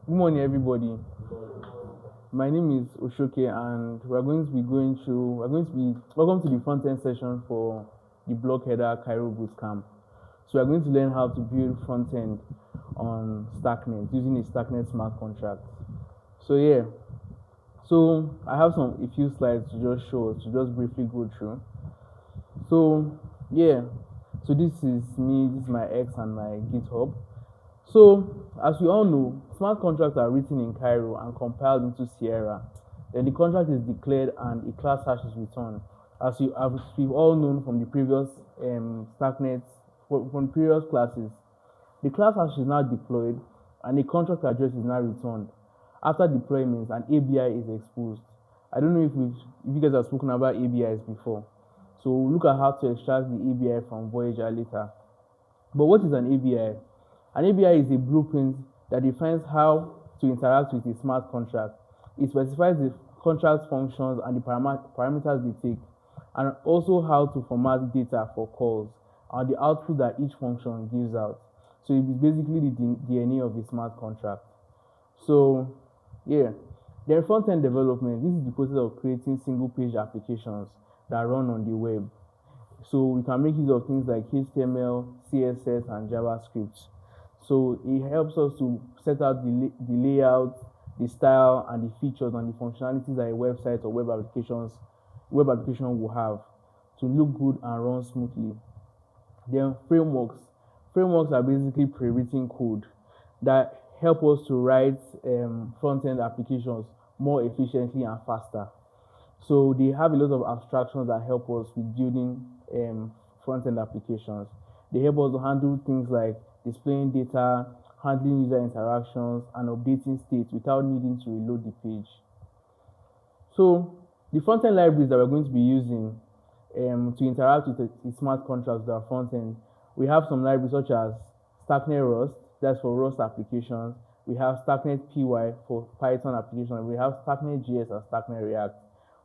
Good morning, everybody. My name is Oshoke, and welcome to the front end session for the block header Cairo Bootcamp. So, we're going to learn how to build front end on Starknet using a Starknet smart contract. So, yeah, I have a few slides to just show us, to just briefly go through. So, yeah, so this is me, this is my X and my GitHub. So, as we all know, smart contracts are written in Cairo and compiled into Sierra. Then the contract is declared and a class hash is returned. As we've all known from the previous Starknet, from previous classes, the class hash is now deployed and the contract address is now returned. After deployment, an ABI is exposed. I don't know if you guys have spoken about ABIs before. So we'll look at how to extract the ABI from Voyager later. But what is an ABI? An ABI is a blueprint that defines how to interact with a smart contract. It specifies the contract functions and the parameters they take, and also how to format data for calls and the output that each function gives out. So it is basically the DNA of a smart contract. So, yeah. Then front-end development, this is the process of creating single-page applications that run on the web. So we can make use of things like HTML, CSS, and JavaScript. So it helps us to set out the layout, the style, and the features and the functionalities that a website or web application will have to look good and run smoothly. Then frameworks. Frameworks are basically pre-written code that help us to write front-end applications more efficiently and faster. So they have a lot of abstractions that help us with building front-end applications. They help us to handle things like displaying data, handling user interactions, and updating state without needing to reload the page. So the front-end libraries that we're going to be using to interact with the smart contracts that are front-end, we have some libraries such as Starknet Rust, that's for Rust applications. We have Starknet PY for Python applications. We have Starknet JS and Starknet React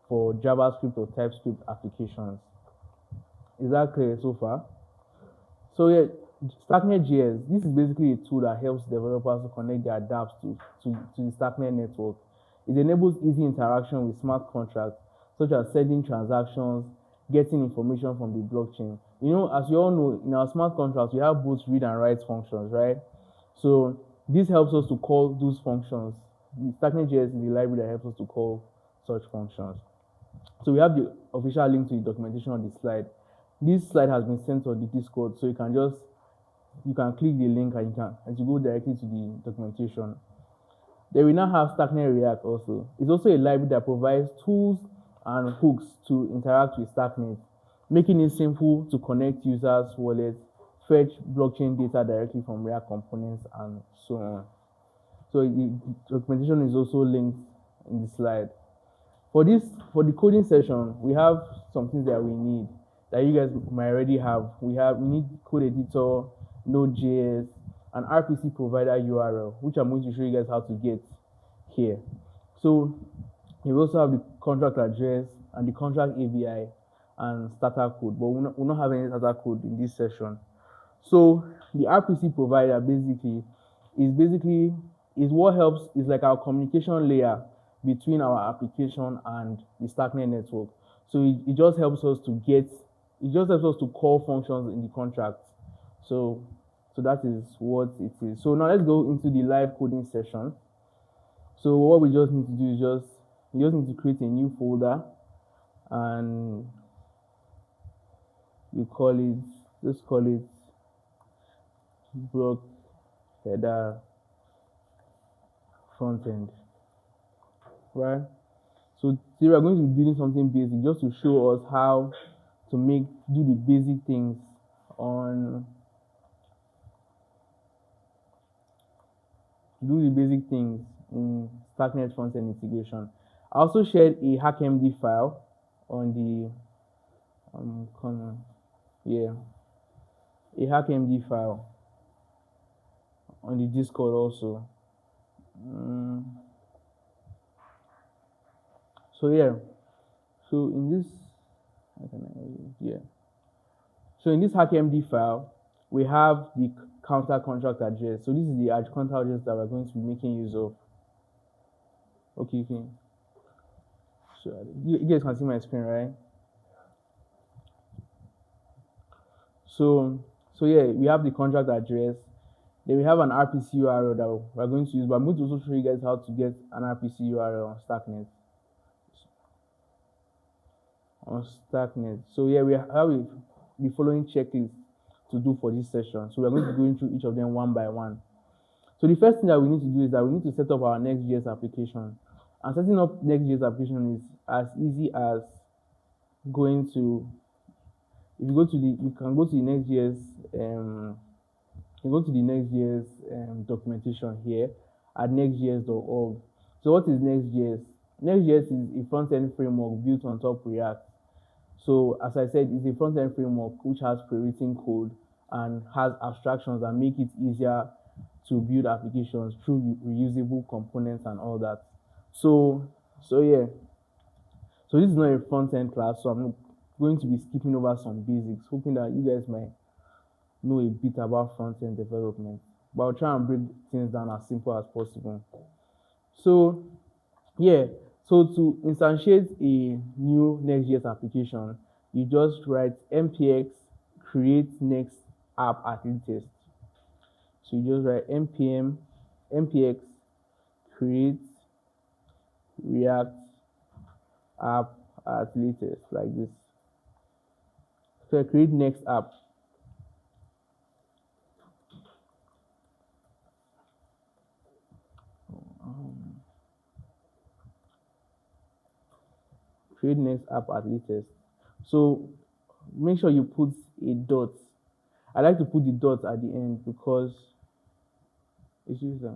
for JavaScript or TypeScript applications. Is that clear so far? So yeah, Starknet JS, this is basically a tool that helps developers to connect their dApps to the Starknet network. It enables easy interaction with smart contracts, such as sending transactions, getting information from the blockchain. You know, as you all know, in our smart contracts, we have both read and write functions, right? So this helps us to call those functions. The Starknet JS is the library that helps us to call such functions. So we have the official link to the documentation on the slide. This slide has been sent on the Discord, so you can click the link and you go directly to the documentation. Then we now have Starknet React also. It's also a library that provides tools and hooks to interact with Starknet, making it simple to connect users' wallets, fetch blockchain data directly from React components, and so on. So the documentation is also linked in the slide. For the coding session, we have some things that we need that you guys might already have. We need code editor, Node.js, an RPC provider URL, which I'm going to show you guys how to get here. So you also have the contract address and the contract ABI and starter code, but we'll not have any starter code in this session. So the RPC provider is what helps, is like our communication layer between our application and the Starknet network. So it just helps us to call functions in the contract. So that is what it is. So now let's go into the live coding session. So what we just need to do is you just need to create a new folder, and just call it block header front end, right? So today we're going to be building something basic just to show us how to do the basic things in Starknet front-end integration. I also shared a hackmd file on the a hackmd file on the Discord also. So yeah, so in this hackmd file, we have the counter contract address. So this is the counter address that we're going to be making use of. Okay. So you guys can see my screen, right? So yeah, we have the contract address. Then we have an RPC URL that we're going to use, but I'm going to also show you guys how to get an RPC URL on Starknet. So yeah, we have the following checklist to do for this session. So we're going to go into each of them one by one. So the first thing that we need to do is that we need to set up our Next.js application. And setting up Next.js application is as easy as going to, if you go to the, you can go to the Next.js, documentation here at nextjs.org. So what is Next.js? Next.js is a front-end framework built on top React. So as I said, it's a front-end framework which has pre-written code and has abstractions that make it easier to build applications through reusable components and all that. So yeah. So this is not a front-end class, so I'm going to be skipping over some basics, hoping that you guys might know a bit about front-end development. But I'll try and break things down as simple as possible. So yeah, so to instantiate a new Next.js application, you just write npx create next app at latest. So you just write npx create react app at latest, like this. So I create next app. Create next app at latest. So make sure you put a dot. I like to put the dot at the end because it's user.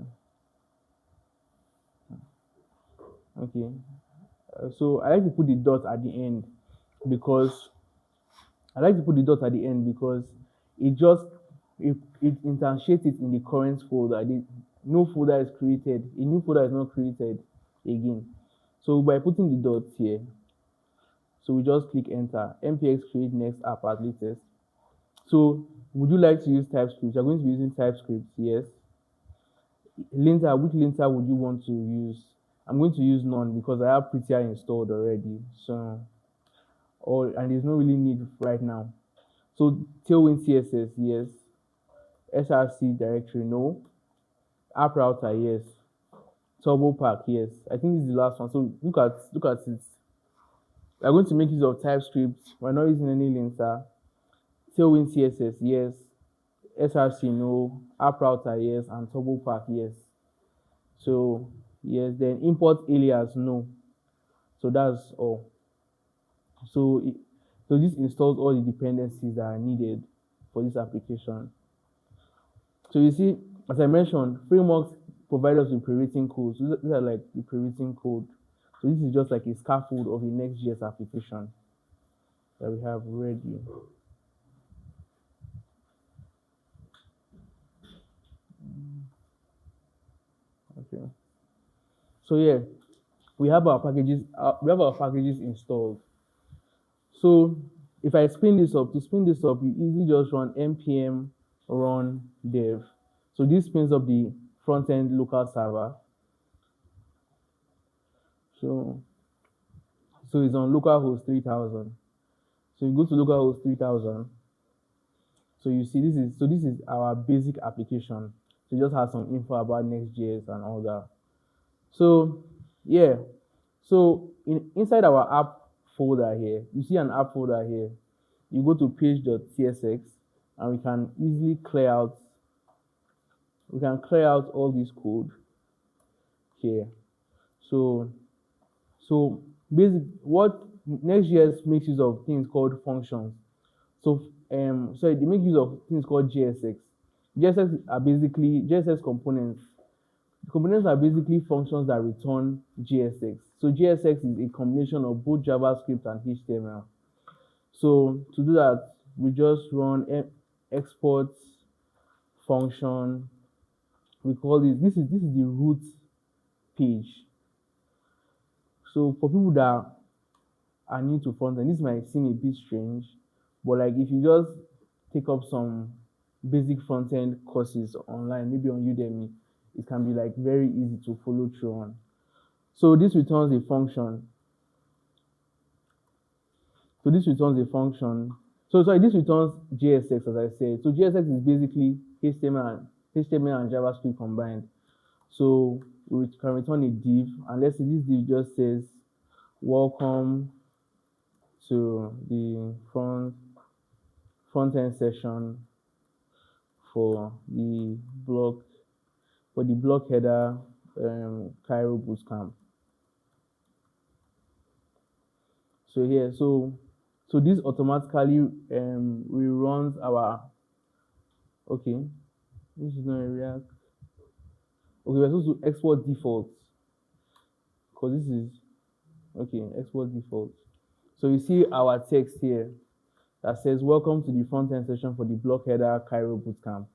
Okay. So I like to put the dot at the end because it instantiates it in the current folder. No folder is created. A new folder is not created again. So by putting the dots here, so we just click enter. npx create next app at latest. So would you like to use TypeScript? You're going to be using TypeScript, yes. Linter, which linter would you want to use? I'm going to use none because I have Prettier installed already. So, and there's no really need right now. So Tailwind CSS, yes. SRC directory, no. App router, yes. Turbo pack, yes. I think this is the last one. So look at it. We're going to make use of TypeScript. We're not using any linter. Tailwind CSS, yes. SRC, no. App router, yes. And turbo pack, yes. So yes, then import alias, no. So that's all. So this installs all the dependencies that are needed for this application. So you see, as I mentioned, frameworks provide us with pre-written code. So these are like the pre-written code. So this is just like a scaffold of a Next.js application that we have ready. Okay. So yeah, we have our packages. Installed. So if I spin this up, you easily just run npm run dev. So this spins up the front-end local server. So it's on localhost 3000. So you go to localhost 3000. So you see this is our basic application. So it just has some info about Next.js and all that. So yeah, so inside our app folder here, you see an app folder here. You go to page.tsx and we can easily clear out all this code here. So basically what Next.js makes use of things called functions. So they make use of things called JSX. JSX components. The components are basically functions that return JSX. So JSX is a combination of both JavaScript and HTML. So to do that, we just run export function. We call this is the root page. So for people that are new to frontend, this might seem a bit strange, but like if you just take up some basic front-end courses online, maybe on Udemy, it can be like very easy to follow through on. So this returns a function. So this returns a function. So sorry, this returns JSX, as I said. So JSX is basically HTML and JavaScript combined. So we can return a div, and let's say this div just says welcome to the front end session for the block header Cairo Bootcamp. So here, so this automatically reruns our. Okay, this is not a React. Okay, we're supposed to export defaults because this is okay. Export defaults. So you see our text here that says welcome to the front end session for the block header Cairo Bootcamp.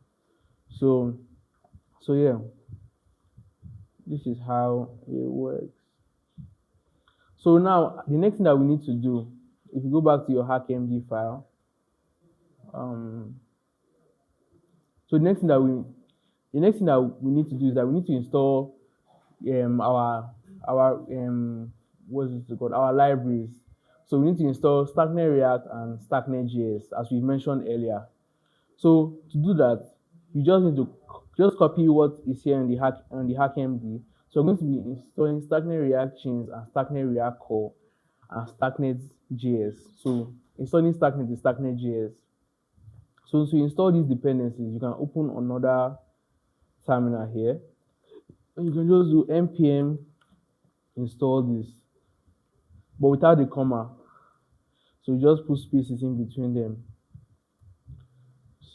So yeah, this is how it works. So now the next thing that we need to do, if you go back to your hackmd file, so the next thing that we need to do is that we need to install our what's it called, our libraries. So we need to install Starknet React and Starknet JS, as we mentioned earlier. So to do that, you just need to just copy what is here on the hackmd. So we're going to be installing Starknet React Chains and Starknet React Core and Starknet JS. So installing Starknet is Starknet JS. So to install these dependencies, you can open another terminal here, and you can just do npm install this, but without the comma. So you just put spaces in between them.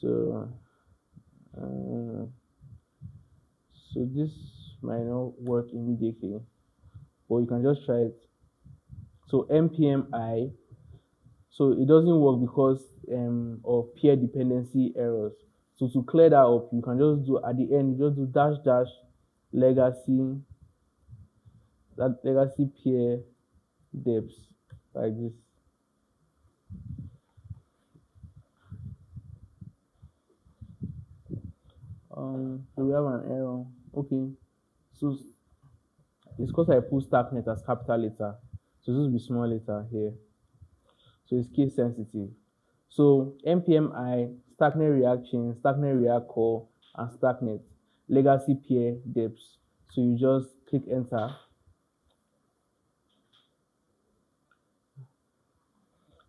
So this might not work immediately, but you can just try it. So npm I. So it doesn't work because of peer dependency errors. So to clear that up, you can just do at the end, you just do -- legacy, that legacy peer deps like this. So we have an error. Okay, so it's because I put Starknet as capital letter, so this will be small letter here. So it's case sensitive. So npm I, Starknet React Chain, Starknet React Core, and Starknet legacy peer deps. So you just click enter.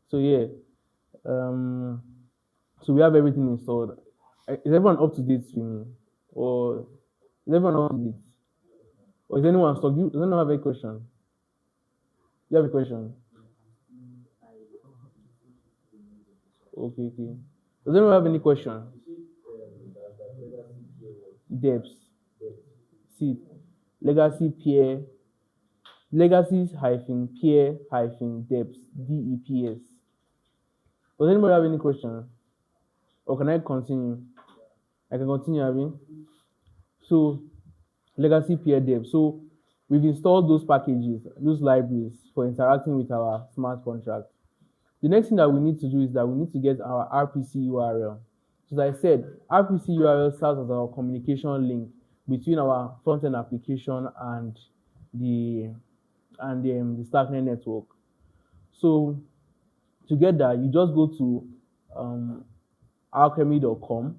So yeah, so we have everything installed. Is everyone up to date with me, or is everyone up to date, or is anyone stuck? Does anyone have a question? You have a question? Okay. Does anyone have any question? Deps. See, legacy peer, legacies hyphen peer hyphen deps, DEPS. Does anybody have any question? Or can I continue? I can continue, having. So legacy peer dev. So we've installed those packages, those libraries for interacting with our smart contract. The next thing that we need to do is that we need to get our RPC URL. So as I said, RPC URL serves as our communication link between our front-end application and the Starknet network. So to get that, you just go to alchemy.com,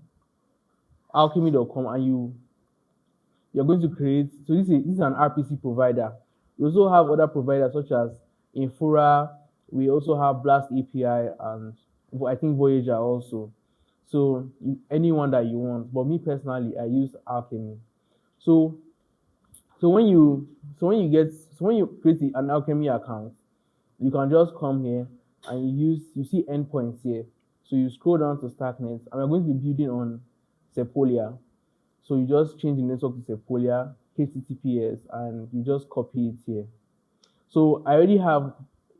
and you're going to create. So this is an RPC provider. We also have other providers such as Infura. We also have Blast API, and I think Voyager also. So anyone that you want, but me personally, I use Alchemy. So when you create an Alchemy account, you can just come here and you see endpoints here. So you scroll down to Starknet, and we're going to be building on Sepolia. So you just change the network to Sepolia, HTTPS, and you just copy it here. So I already have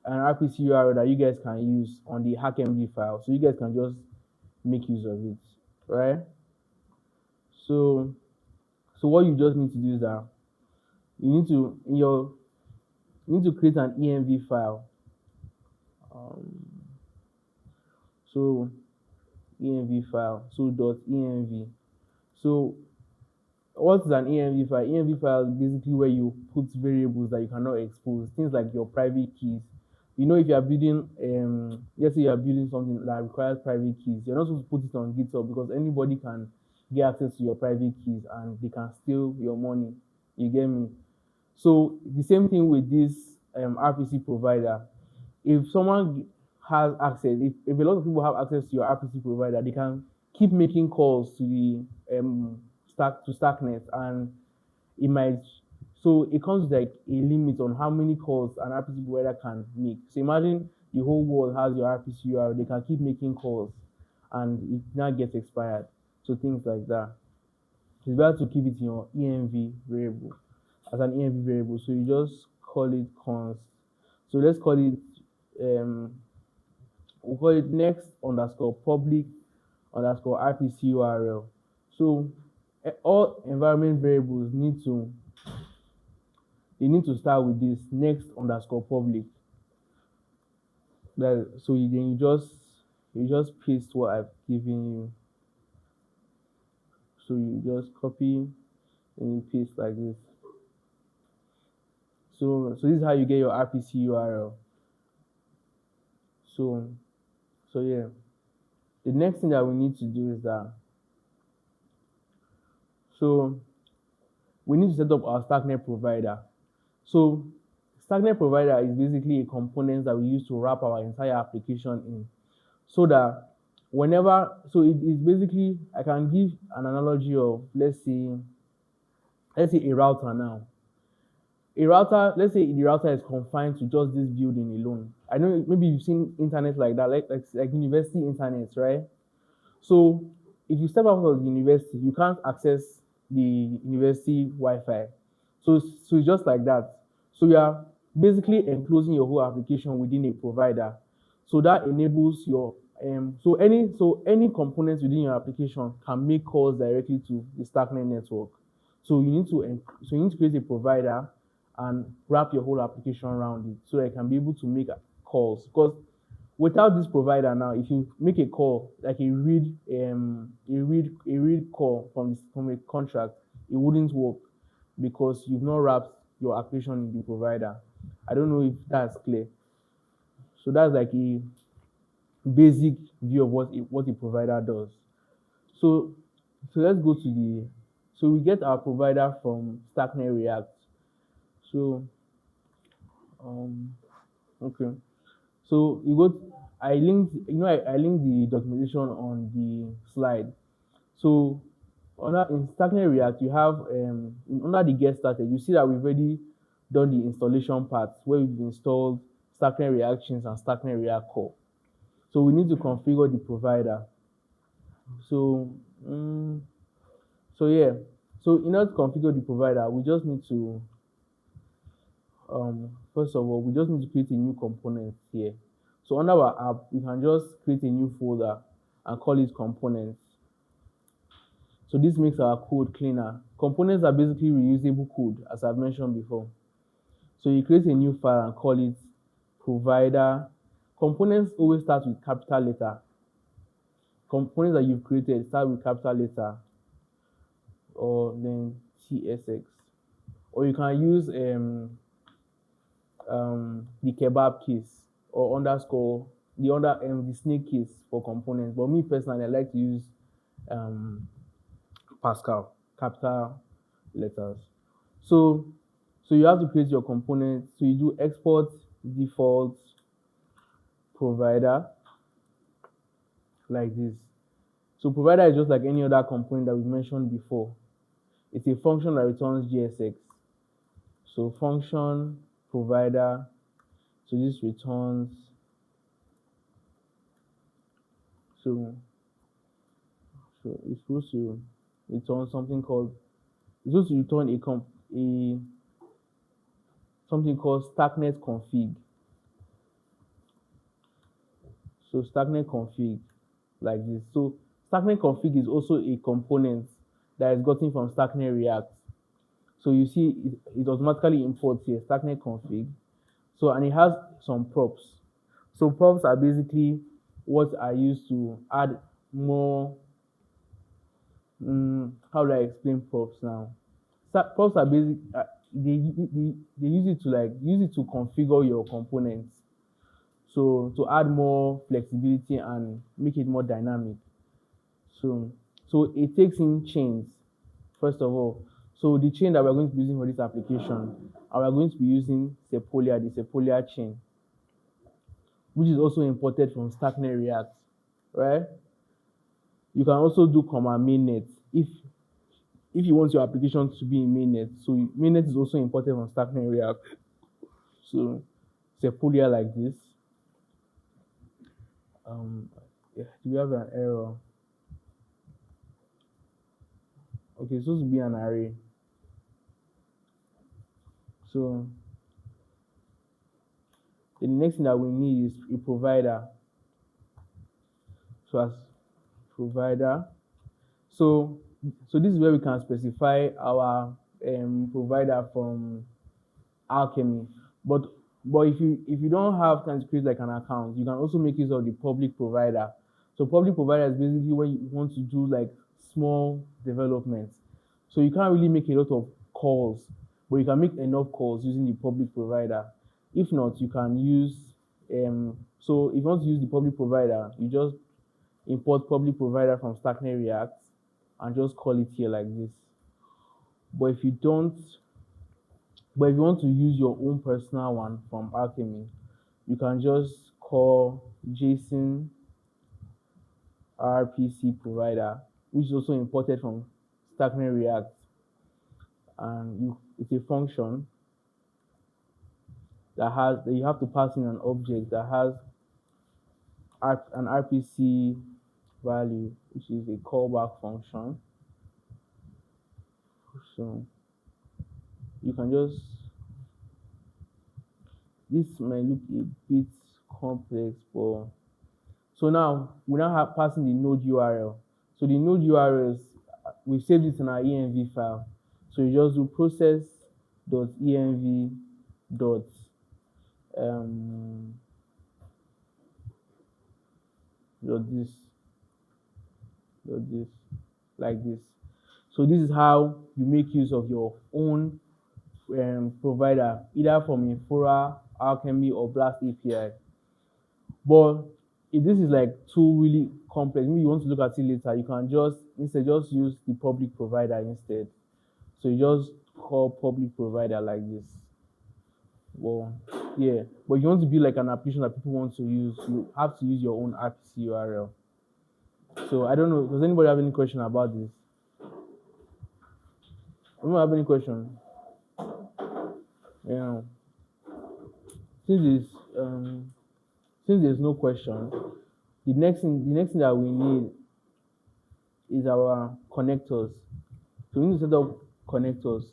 an RPC URL that you guys can use on the hackmd file. So you guys can just make use of it, right? So what you just need to do is that you need to create an env file. So env file. So .env. So what is an env file? Env file is basically where you put variables that you cannot expose, things like your private keys. You know, if you are building, let's say you are building something that requires private keys, you're not supposed to put it on GitHub because anybody can get access to your private keys and they can steal your money. You get me? So the same thing with this RPC provider. If someone has access, if a lot of people have access to your RPC provider, they can keep making calls to the Starknet, and it might, so it comes like a limit on how many calls an RPC provider can make. So imagine the whole world has your RPC URL, they can keep making calls and it now gets expired. So things like that. It's better to keep it in your env variable as an env variable. So you just call it const. So let's call it we'll call it next underscore public underscore RPC URL. So all environment variables need to start with this next underscore public. So then you just paste what I've given you. So you just copy and you paste like this. So this is how you get your RPC URL. So yeah, the next thing that we need to do is that, so we need to set up our Starknet provider. So Starknet provider is basically a component that we use to wrap our entire application in, so that whenever, so it is basically, I can give an analogy of, let's say a router now. A router, let's say the router is confined to just this building alone. I know maybe you've seen internet like that, like university internet, right? So if you step out of the university, you can't access the university Wi-Fi. So it's just like that. So you are basically enclosing your whole application within a provider. So that enables your so any components within your application can make calls directly to the Starknet network. So you need to create a provider and wrap your whole application around it so that you can be able to make calls. Because without this provider now, if you make a call, like a read call from a contract, it wouldn't work because you've not wrapped your application in the provider. I don't know if that's clear. So that's like a basic view of what a provider does. So let's go to so we get our provider from Starknet React. So okay. So I linked the documentation on the slide. So in Starknet React, you have under the get started, you see that we've already done the installation part where we've installed Starknet Reactions and Starknet React Core. So we need to configure the provider. So yeah. So in order to configure the provider, we just need to first of all, we just need to create a new component here. So under our app, we can just create a new folder and call it components. So this makes our code cleaner. Components are basically reusable code, as I've mentioned before. So you create a new file and call it provider. Components always start with capital letter. Components that you've created start with capital letter or then TSX. Or you can use the kebab case or underscore the snake case for components. But me personally, I like to use Pascal, capital letters. So you have to create your component. So you do export default provider like this. So provider is just like any other component that we mentioned before. It's a function that returns JSX. So function provider. So this returns. So it's supposed to return something called. It's supposed to return something called Starknet config. So Starknet config like this. So Starknet config is also a component that is gotten from Starknet React. So you see it automatically imports here Starknet config. So and it has some props. So props are basically what I use to add more, how do I explain props now? Props are basic. They use it to configure your components. So to add more flexibility and make it more dynamic. So it takes in chains first of all. So the chain that we're going to be using for this application, we're going to be using Sepolia, the Sepolia chain, which is also imported from Starknet React, right? You can also do comma mainnet if you want your application to be in mainnet. So mainnet is also imported from Starknet React. So Sepolia like this. Yeah, do we have an error? Okay, it's supposed to be an array. So the next thing that we need is a provider. So as provider, so this is where we can specify our provider from Alchemy. But if you don't have time to create like an account, you can also make use of the public provider. So public provider is basically when you want to do like small developments. So you can't really make a lot of calls, but you can make enough calls using the public provider. If not, you can use so if you want to use the public provider, you just import public provider from Starknet React and just call it here like this. But if you don't, but if you want to use your own personal one from Alchemy, you can just call JSON RPC provider, which is also imported from Starknet React, and it's a function that you have to pass in an object that has an RPC value, which is a callback function. So you can just, this might look a bit complex, but so now we now have passing the node URL. So the node URLs, we've saved it in our env file. So you just do process.env dot this like this. So this is how you make use of your own provider, either from Infura, Alchemy, or Blast API. But if this is like too really complex, maybe you want to look at it later, you can just use the public provider instead. So you just call public provider like this. Well, yeah, but if you want to be like an application that people want to use, you have to use your own RPC URL. So I don't know, does anybody have any question about this? Anyone have any question? Yeah. Since there's no question, the next thing that we need is our connectors. So we need to set up connectors.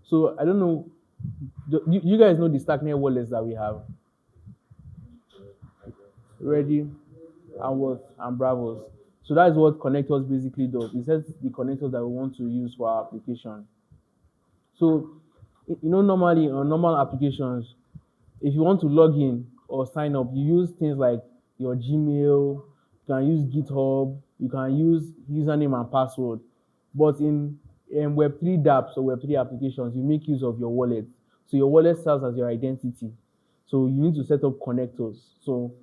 So I don't know, you guys know the Starknet wallets that we have? Ready and Bravos. So that is what connectors basically does. It sets the connectors that we want to use for our application. So normally on normal applications, if you want to log in or sign up, you use things like your Gmail, you can use GitHub, you can use username and password. But in Web3 dApps or Web3 applications, you make use of your wallet. So your wallet serves as your identity. So you need to set up connectors. So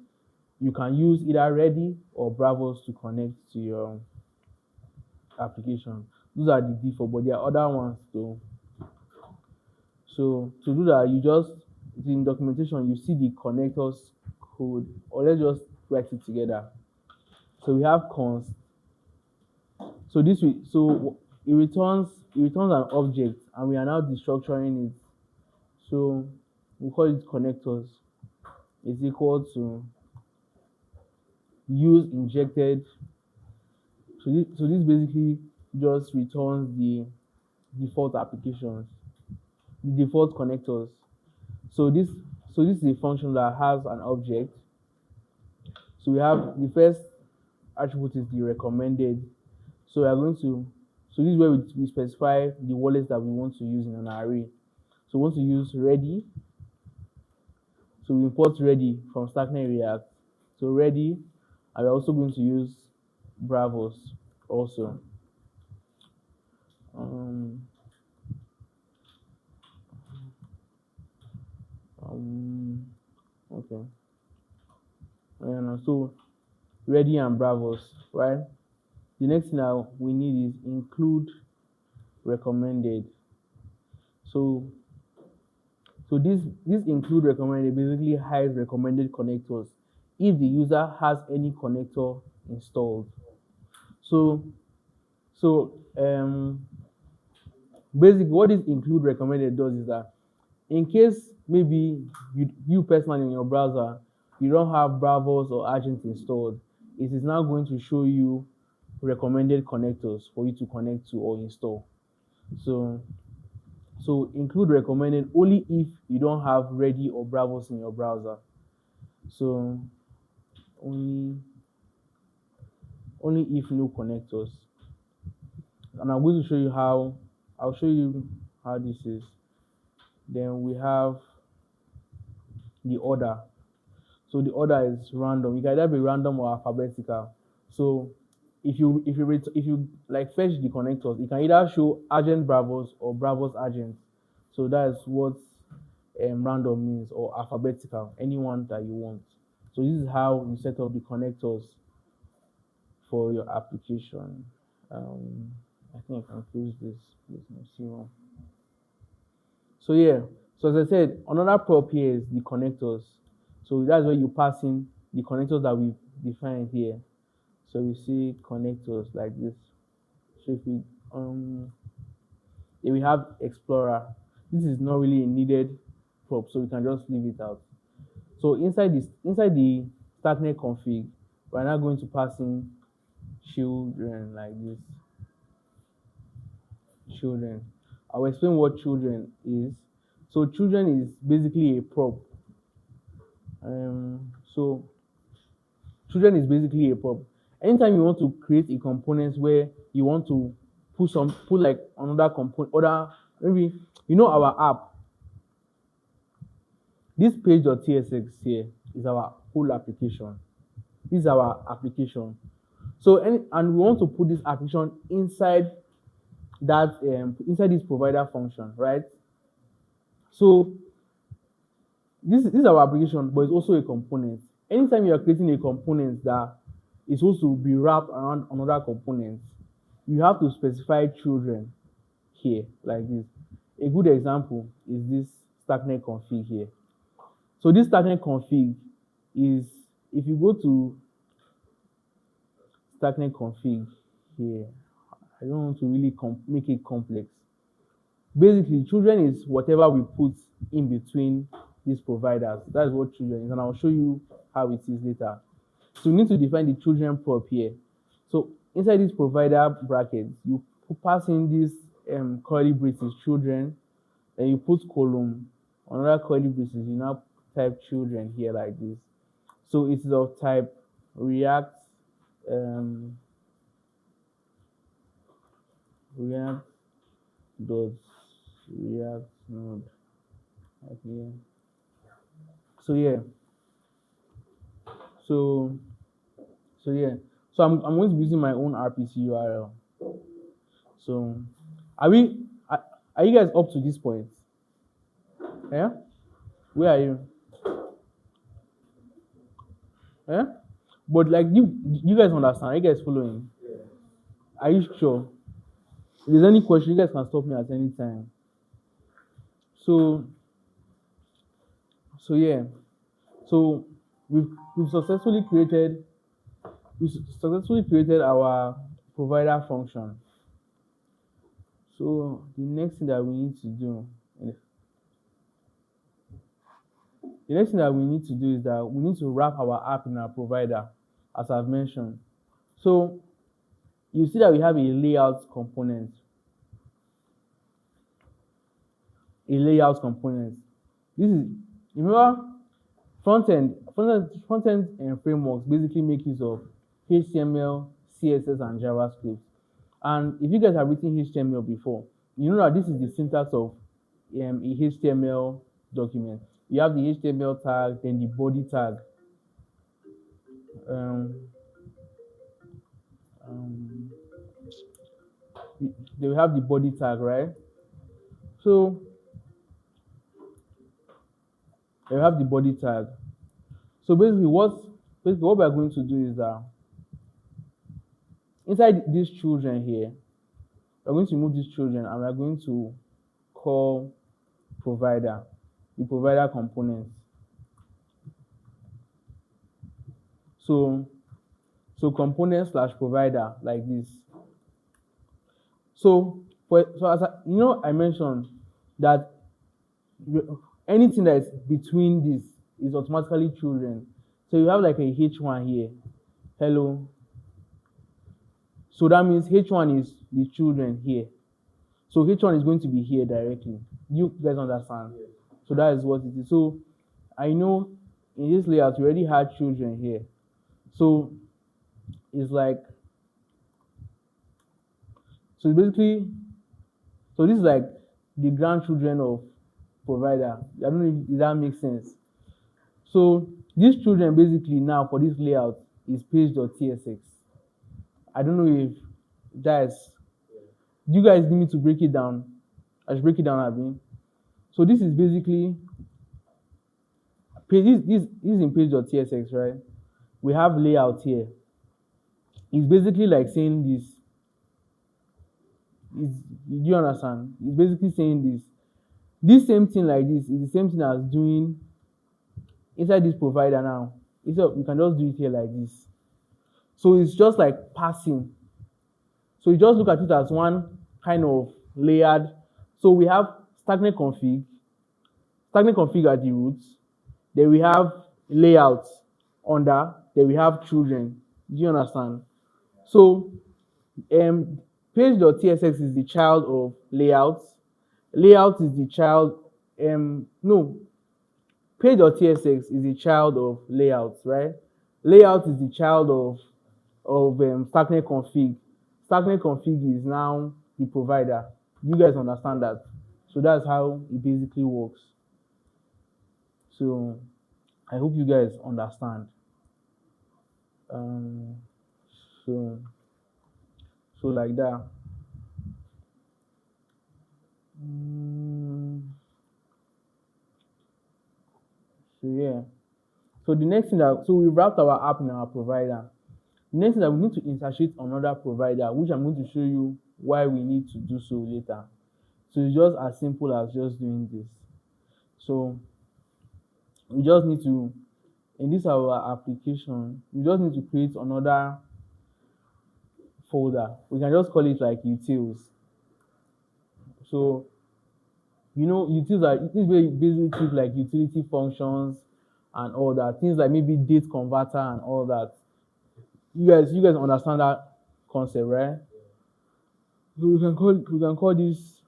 you can use either Ready or Bravos to connect to your application. Those are the default, but there are other ones too. So to do that, you just, in documentation, you see the connectors code, or let's just write it together. So we have const. So it returns an object, and we are now destructuring it. So we call it connectors is equal to use injected. So this basically just returns the default applications, the default connectors. So this is a function that has an object. So we have the first attribute is the recommended. So we are going to, so this is where we specify the wallets that we want to use in an array. So we want to use Ready. So we import Ready from Starknet React. So Ready, and we're also going to use bravos also. Um, um, okay. So ready and bravos, right? The next thing that we need is include recommended. So this include recommended basically hides recommended connectors if the user has any connector installed. So so basically what this include recommended does is that in case maybe you personally in your browser you don't have bravos or agents installed, it is now going to show you recommended connectors for you to connect to or install. So include recommended only if you don't have ready or bravos in your browser. So only if no connectors. And I'm going to show you how. I'll show you how this is. Then we have the order. So the order is random. It can either be random or alphabetical. So if you like fetch the connectors, it can either show agent bravos or bravos agent. So that's what random means, or alphabetical, anyone that you want. So this is how you set up the connectors for your application. I think I can close this. Let's see one. So yeah, so as I said, another prop here is the connectors. So that's where you pass in the connectors that we've defined here. So we see connectors like this. So if we then we have Explorer. This is not really a needed prop, so we can just leave it out. So inside the Starknet config, we're now going to pass in children like this. Children. I'll explain what children is. So children is basically a prop. So children is basically a prop. Anytime you want to create a component where you want to put like another component, maybe our app. This page.tsx here is our whole application. This is our application. So and we want to put this application inside that inside this provider function, right? So this is our application, but it's also a component. Anytime you are creating a component that is supposed to be wrapped around another component, you have to specify children here like this. A good example is this Starknet config here. So this Starknet config is, if you go to Starknet config here, I don't want to really make it complex. Basically, children is whatever we put in between these providers. That's what children is, and I'll show you how it is later. So you need to define the children prop here. So inside this provider brackets, you pass in this curly braces children, then you put column, another curly braces, you now type children here like this. So it is of type React dot React node right here. So yeah. So I'm going to be using my own RPC URL. So are you guys up to this point? Yeah? Where are you? Yeah? But like you guys understand, are you guys following? Yeah. Are you sure? If there's any question, you guys can stop me at any time. So yeah. So we've successfully created our provider function. So the next thing that we need to do is that we need to wrap our app in our provider, as I've mentioned. So you see that we have a layout component. This is, remember, front-end and frameworks basically make use of HTML, CSS, and JavaScript. And if you guys have written HTML before, you know that this is the syntax of a HTML document. You have the HTML tag, then the body tag. um, they will have the body tag, right? So they will have the body tag. So basically what we are going to do is that inside these children here, we're going to remove these children and we're going to call provider, the provider component. So component slash provider like this. So as I mentioned that anything that is between this is automatically children. So you have like a H1 here. Hello. So that means H1 is the children here. So H1 is going to be here directly. You guys understand? So that is what it is. So I know in this layout we already had children here. So it's like, so basically, so this is like the grandchildren of provider. I don't know if that makes sense. So these children basically now for this layout is page.tsx. I don't know if that's, do you guys need me to break it down? I should break it down, Abby. So this is basically this is in page.tsx, right? We have layout here. It's basically like saying this. Do you understand? It's basically saying this. This same thing like this is the same thing as doing inside this provider now. Instead, we can just do it here like this. So it's just like passing. So you just look at it as one kind of layered. So we have Starknet config at the roots. Then we have layout under. Then we have children. Do you understand? So page.tsx is the child of layout. Layout is the child. Page.tsx is the child of layout, right? Layout is the child of Starknet config. Starknet config is now the provider. You guys understand that? So that's how it basically works. So I hope you guys understand. So like that. So yeah. So the next thing so we wrapped our app in our provider. The next thing that we need to instantiate another provider, which I'm going to show you why we need to do so later. So it's just as simple as just doing this. So we just need to, in this our application, we just need to create another folder. We can just call it like utils. So utils are, this way basically like utility functions and all that, things like maybe date converter and all that. You guys understand that concept, right? So we can call this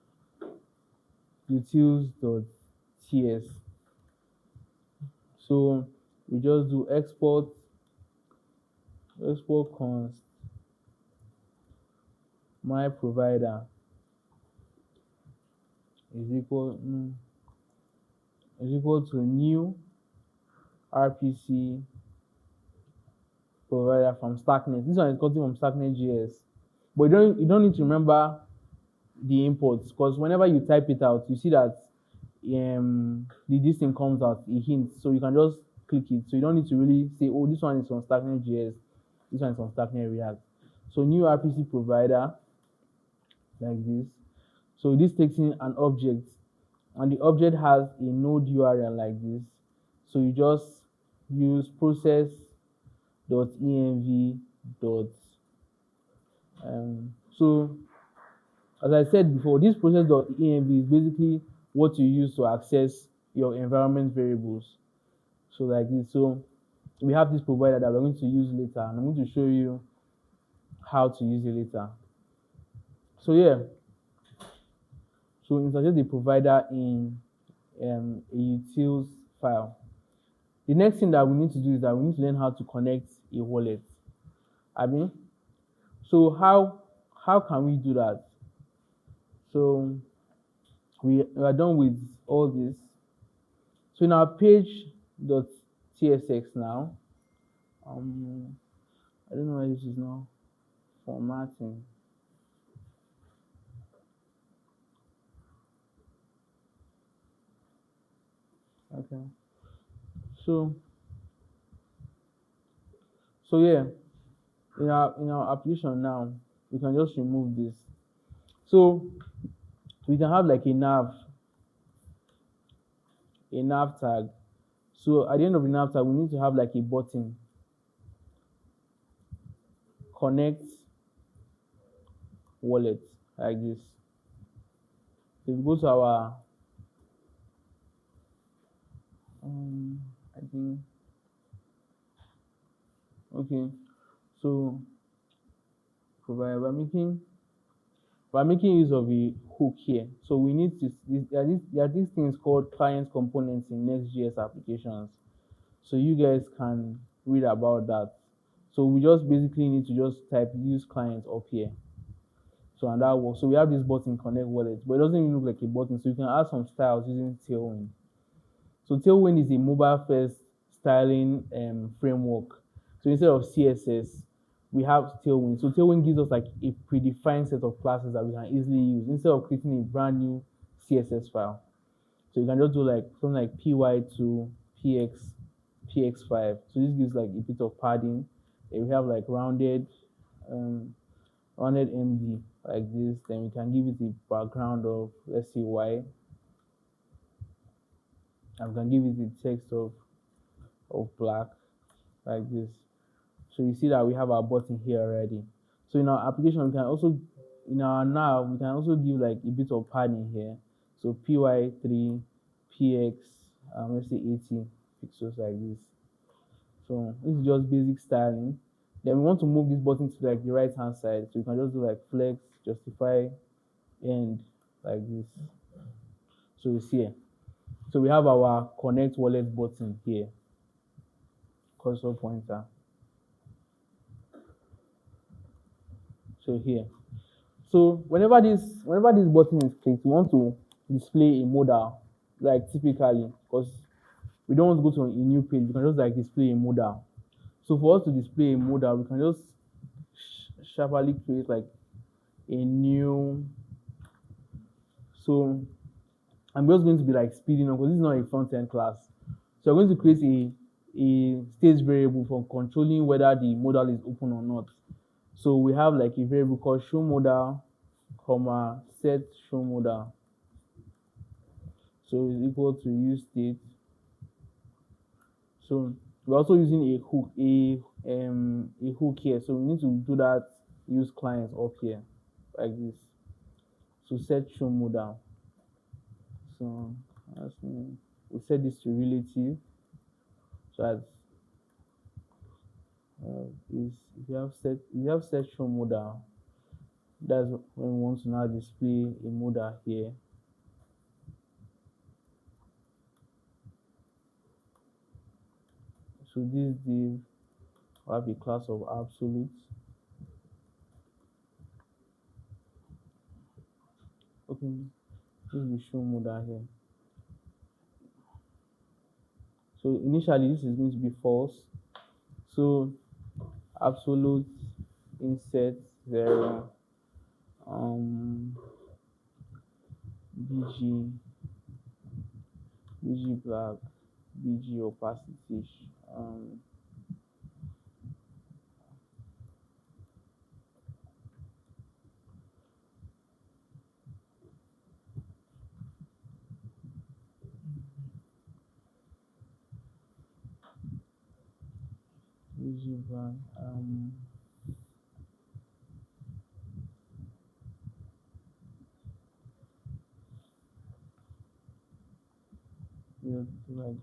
utils.ts. So we just do export const my provider is equal to new RPC provider from Starknet. This one is called from Starknet.js, but you don't need to remember the imports, because whenever you type it out, you see that this thing comes out, a hint, so you can just click it. So you don't need to really say, oh, this one is from Starknet.js, this one is from Starknet React. So new RPC provider like this. So this takes in an object, and the object has a node URL like this. So you just use process.env. So as I said before, this process.env is basically what you use to access your environment variables. So like this. So we have this provider that we're going to use later, and I'm going to show you how to use it later. So yeah. So insert the provider in a utils file. The next thing that we need to do is that we need to learn how to connect a wallet. So how can we do that? So we are done with all this. So in our page.tsx now, I don't know where this is now. formatting. Okay. So yeah, in our application now, we can just remove this. So we can have like a nav tag. So at the end of the nav tag, we need to have like a button, connect wallet, like this. If we go to our I think, okay, so provide we're making use of a hook here. So we need to there are these things called client components in Next.js applications. So you guys can read about that. So we just basically need to just type use client up here. So and that works. So we have this button connect wallet, but it doesn't even look like a button. So you can add some styles using Tailwind. So Tailwind is a mobile first styling framework. So instead of CSS, we have Tailwind. So Tailwind gives us like a predefined set of classes that we can easily use instead of creating a brand new CSS file. So you can just do like something like py2 px5. So this gives like a bit of padding. Then we have like rounded MD like this. Then we can give it a background of, let's say, y, and we can give it a text of black like this. So you see that we have our button here already. So in our application, we can also, in our nav, we can also give like a bit of padding here. So py3 px, let's say 80 pixels like this. So this is just basic styling. Then we want to move this button to like the right hand side. So you can just do like flex, justify, end like this. So it's here. So we have our connect wallet button here, cursor pointer. So here. So whenever this button is clicked, we want to display a modal, like typically, because we don't want to go to a new page. We can just like display a modal. So for us to display a modal, we can just sharply create like a new. So I'm just going to be like speeding up because this is not a front-end class. So I'm going to create a state variable for controlling whether the modal is open or not. So we have like a variable called show modal, comma set show modal. So it's equal to use state. So we're also using a hook, a hook here. So we need to do that use client up here like this. So set show modal. So we set this to relative. So as is if you have set show modal, that's when we want to now display a modal here. So this div will have a class of absolute. Okay, this is the show modal here. So initially this is going to be false. So absolute insert 0 bg black bg opacity bg black like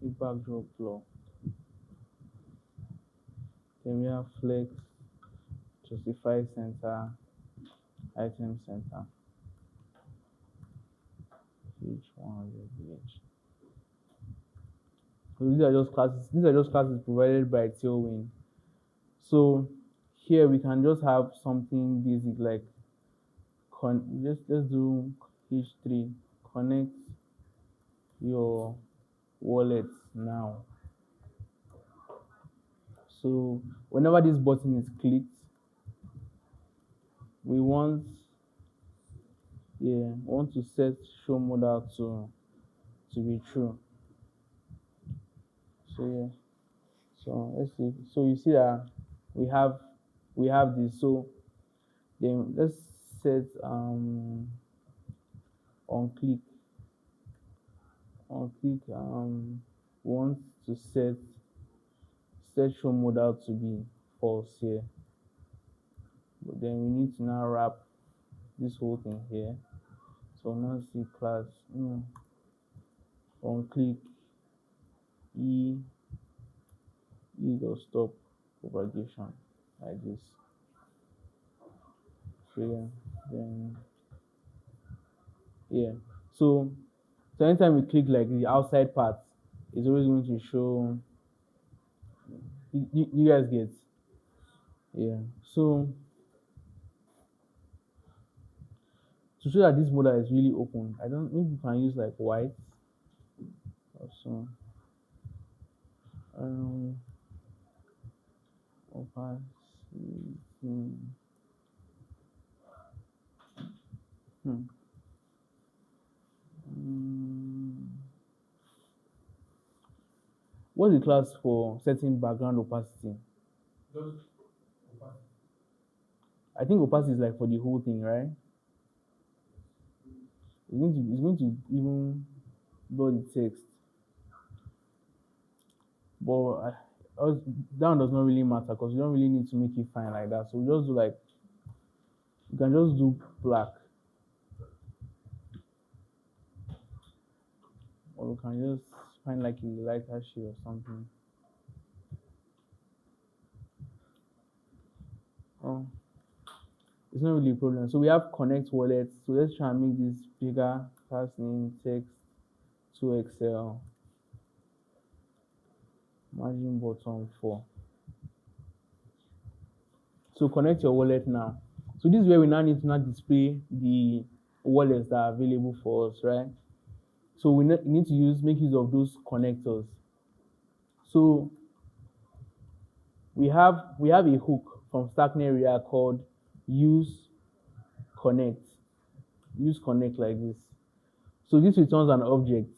a backdrop blur. Then we have flex, justify center, item center, page 100 page. So these are just classes. These are just classes provided by Tailwind. So here we can just have something basic like let's do h3 connect your wallet now. So whenever this button is clicked, we want, yeah, want to set show modal to be true. So yeah, so let's see. So you see that we have we have this. So then let's set on click want to set show modal to be false here. But then we need to now wrap this whole thing here. So now see class on click e dot stop propagation like this. So yeah, then yeah. So anytime we click like the outside part, it's always going to show. You guys get, yeah. So to show that this model is really open, I don't maybe you can use like white or so. Um, opacity. Hmm. Mm. What's the class for setting background opacity? I think opacity is like for the whole thing, right? It's going to even blur the text, but that one does not really matter because you don't really need to make it fine like that. So we just do like you can just do black, or you can just find like a lighter shade or something. Oh, it's not really a problem. So we have connect wallet. So let's try and make this bigger. First name, text, 2XL, margin bottom 4. So connect your wallet now. So this is where we now need to now display the wallets that are available for us, right? So we need to make use of those connectors. So we have a hook from Starknet React called use connect. Use connect like this. So this returns an object.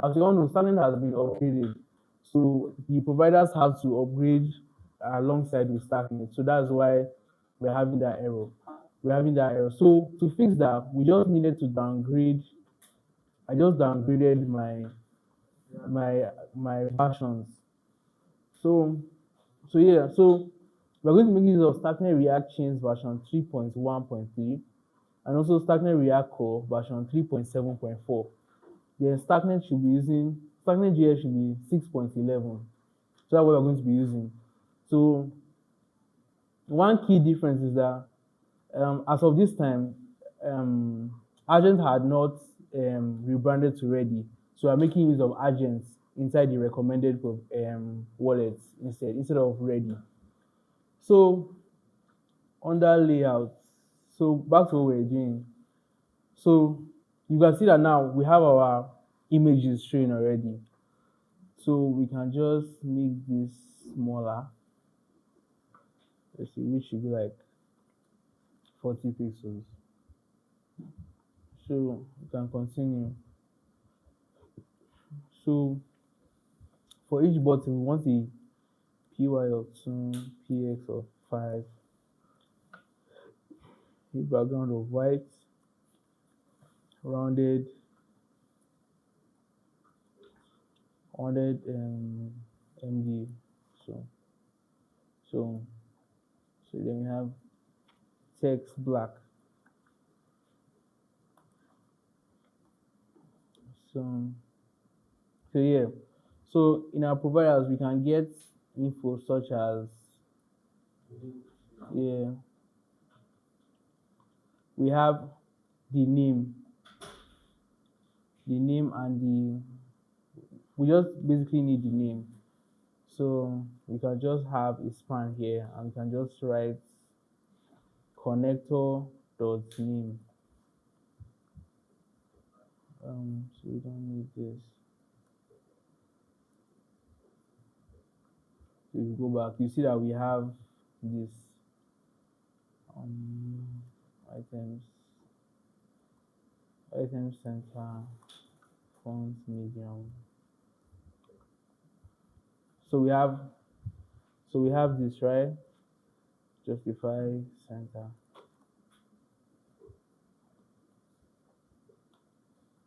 As you all know, Starknet has been upgraded. So the providers have to upgrade alongside with Starknet. So that's why we're having that error. We're having that error. So to fix that, we just needed to downgrade. I just downgraded my versions. So yeah, so we're going to make use of Starknet React Chains version 3.1.3 and also Starknet React Core version 3.7.4. Then Starknet JS should be 6.11. So that's what we're going to be using. So one key difference is that as of this time, Agent had not rebranded to Ready. So we're making use of agents inside the recommended wallets instead of Ready. So under layout, so back to what we're doing. So you can see that now we have our images showing already. So we can just make this smaller. Let's see, which should be like 40 pixels. So we can continue. So for each button, we want a PY of 2, PX of 5, a background of white, rounded, 100 MD. So so so then we have text black. So yeah. So in our providers, we can get info such as, yeah, we have the name, and we just basically need the name. So we can just have a span here and we can just write connector dot name. So we don't need this. So if you go back, you see that we have this um, items, item center, font medium. So we have this, right? Justify center.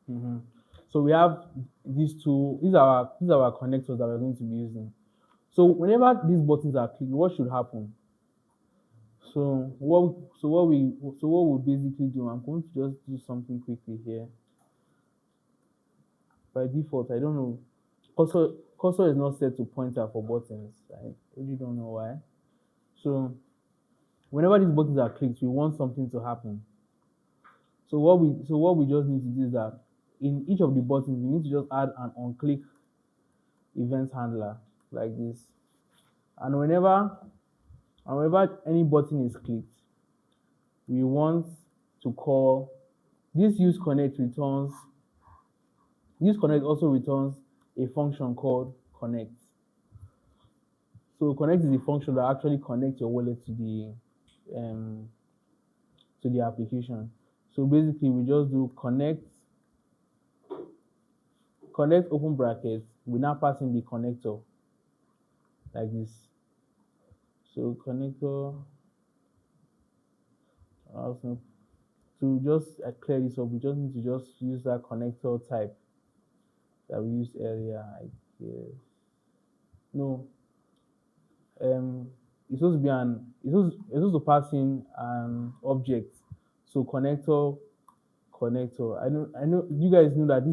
Mm-hmm. So we have these two. These are our connectors that we're going to be using. So whenever these buttons are clicked, what should happen? So what we basically do, I'm going to just do something quickly here. By default, I don't know. Cursor is not set to pointer for buttons. I really don't know why. So whenever these buttons are clicked, we want something to happen. So what we just need to do is that in each of the buttons, we need to just add an on-click event handler like this. And whenever any button is clicked, we want to call this use connect returns. Use connect also returns a function called connect. So connect is the function that actually connects your wallet um, to the application. So basically, we just do connect open brackets. We now pass in the connector like this. So connector also to just clear this up, we just need to just use that connector type that we used earlier. I guess no. It's supposed to be it's supposed to pass in an object. So connector. I know you guys know that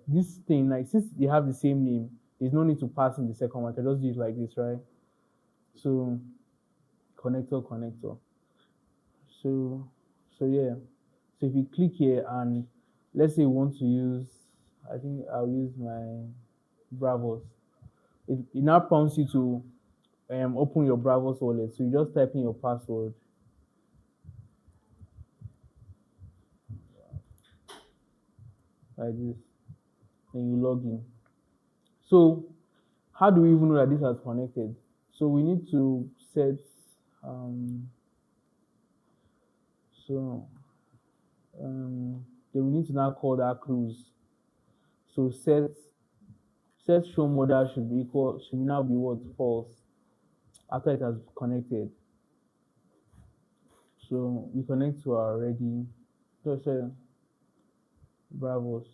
this thing, like since they have the same name, there's no need to pass in the second one. I can just do it like this, right? So connector. So yeah. So if you click here and let's say you want to use, I think I'll use my Bravos. It now prompts you to open your Bravos wallet. So you just type in your password like this, and you log in. So how do we even know that this has connected? So we need to set um, so then we need to now call that cruise. So set show model should now be what false after it has connected. So we connect to our ready. So say Bravos.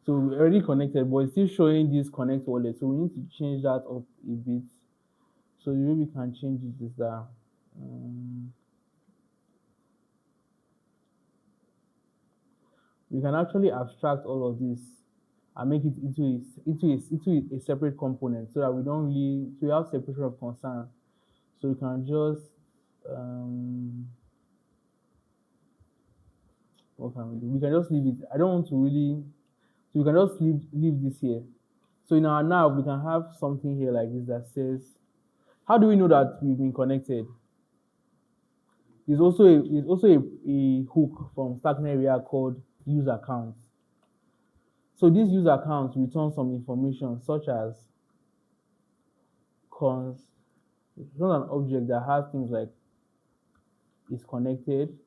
So we already connected, but it's still showing this connect wallet. So we need to change that up a bit. So the way we can change it is that we can actually abstract all of this and make it into a separate component so that we don't really so we have separation of concern. So we can just what can we do? We can just leave it. I don't want to really so we can just leave this here. So in our nav we can have something here like this that says how do we know that we've been connected? There's also a hook from Starknet area called use account. So this use account returns some information such as cons. It's not an object that has things like is connected,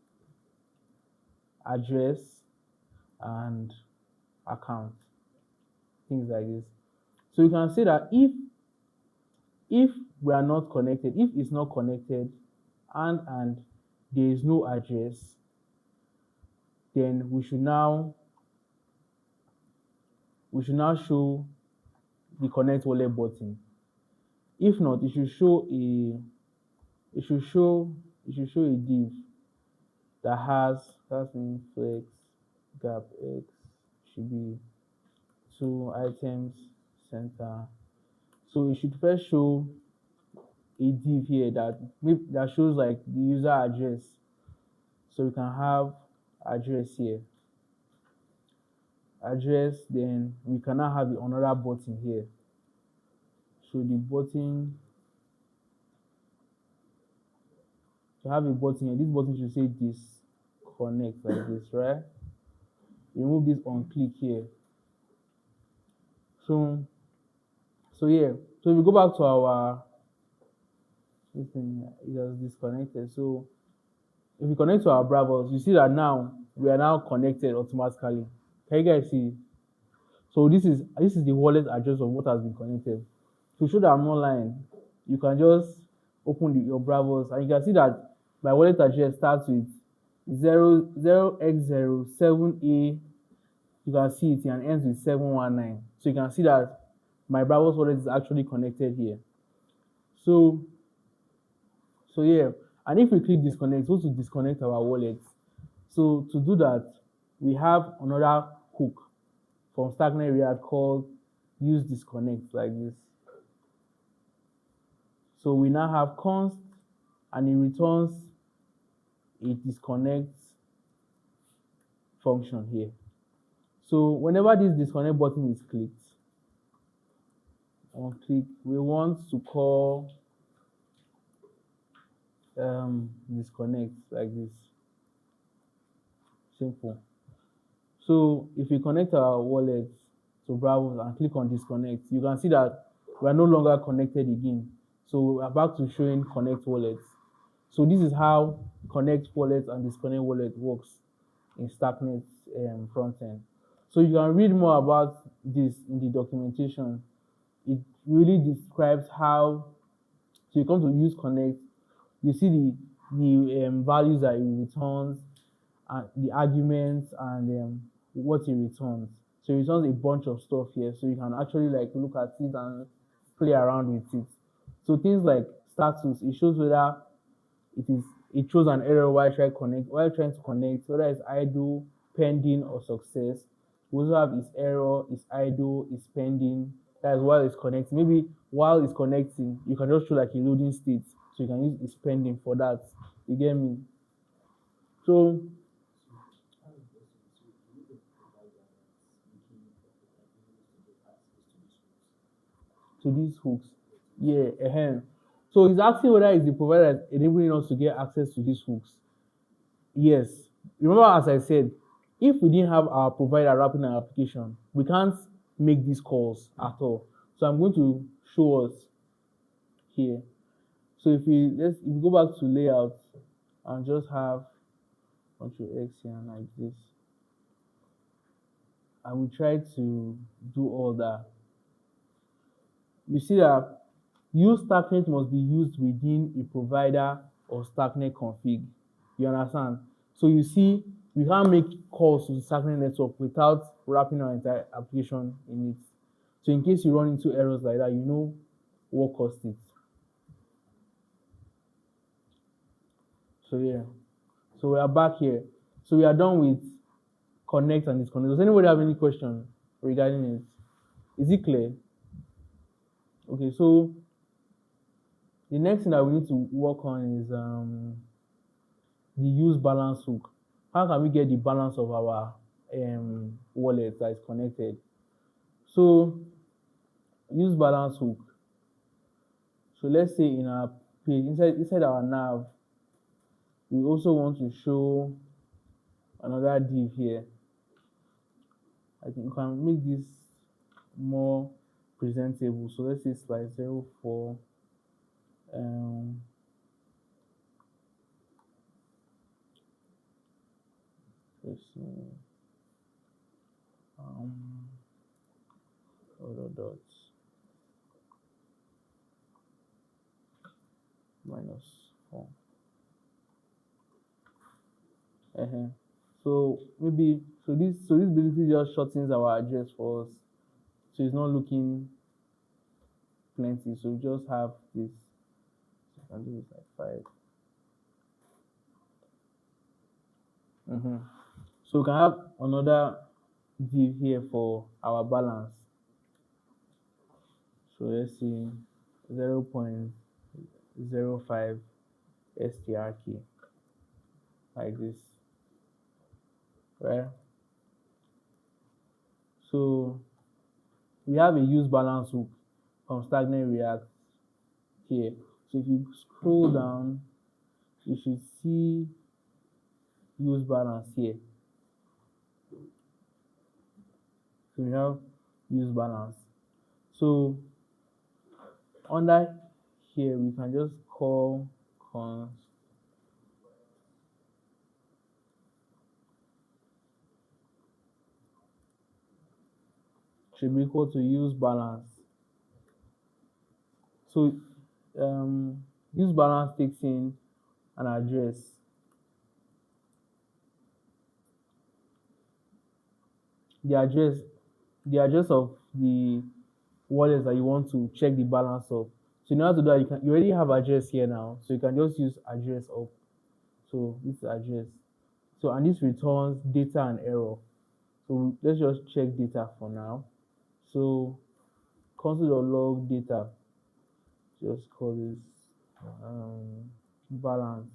address, and account, things like this. So you can say that if we are not connected, if it's not connected, and there is no address, then we should now show the connect wallet button. If not, it should show a div that has flex gap x should be two items center. So it should first show a div here that shows like the user address. So we can have address here. Address, then we can now have another button here. So the button to have a button here, this button should say disconnect like this, right? Remove this on click here. So yeah. So if we go back to our this thing it has disconnected. So if we connect to our browsers, you see that now we are now connected automatically. Can you guys see? So this is the wallet address of what has been connected. To show that I'm not lying, you can just open your browsers and you can see that my wallet address starts with 00x07A. You can see it and ends with 719. So you can see that my browser's wallet is actually connected here. So yeah, and if we click disconnect, we want to disconnect our wallet. So to do that, we have another hook from Starknet React called use disconnect like this. So we now have const and it returns a disconnect function here. So whenever this disconnect button is clicked, we want to call disconnect like this. Simple. So if we connect our wallet to browser and click on disconnect, you can see that we are no longer connected again. So we're back to showing connect wallets. So this is how connect wallet and disconnect wallet works in Starknet frontend. So you can read more about this in the documentation. It really describes how, so you come to use connect, you see the values that it returns, and the arguments, and what it returns. So it returns a bunch of stuff here, so you can actually like look at it and play around with it. So things like status, it shows whether it shows an error while trying to connect, whether it's idle, pending, or success. We also have is error, is idle, is pending. That is while it's connecting. Maybe while it's connecting, you can just show like a loading state. So you can use is pending for that. You get me? So to these hooks. Yeah, so he's asking whether it's the provider that's enabling us to get access to these hooks. Yes. Remember, as I said, if we didn't have our provider wrapping our application, we can't make these calls at all. So I'm going to show us here. So if we go back to layout and just have Ctrl X here like this, and we try to do all that, you see that use Starknet must be used within a provider or Starknet config. You understand? So you see, we can't make calls to the Starknet network without wrapping our entire application in it. So in case you run into errors like that, you know what caused it. So yeah, so we are back here. So we are done with connect and disconnect. Does anybody have any question regarding it? Is it clear? Okay, so the next thing that we need to work on is the use balance hook. How can we get the balance of our wallet that is connected? So use balance hook. So let's say in our page, inside our nav, we also want to show another div here. I think we can make this more presentable. So let's say slide 04. Let's see. Other dots -4. So maybe this basically just shortens our address for us, so it's not looking plenty. So we just have this. So I can do this like 5. So we can have another div here for our balance. So let's see 0.05 strk like this, right? So we have a use balance hook from Starknet React here. So if you scroll down, you should see use balance here. So we have use balance. So under here we can just call cons should be equal to use balance. So use balance takes in an address. The address the address of the wallets that you want to check the balance of. So in order to do that, you already have address here now. So you can just use address of. So this is address. So and this returns data and error. So let's just check data for now. So console.log data. Just call this balance.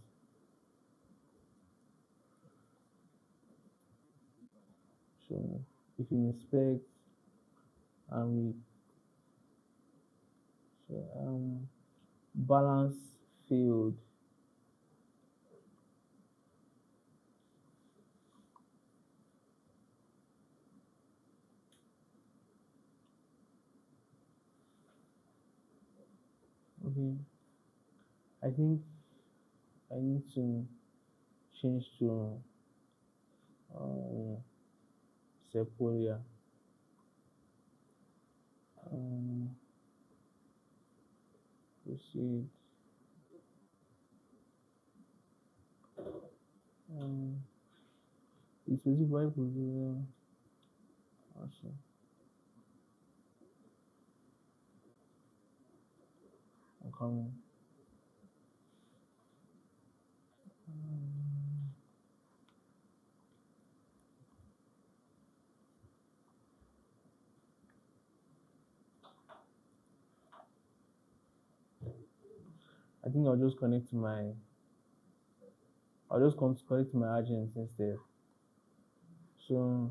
So if you inspect and we so balance failed. Okay, I think I need to change to um, Sepolia. Um, proceed. Um, it's specified position. Awesome. I'm coming. I think I'll just connect to my. I'll just connect to my agents instead. So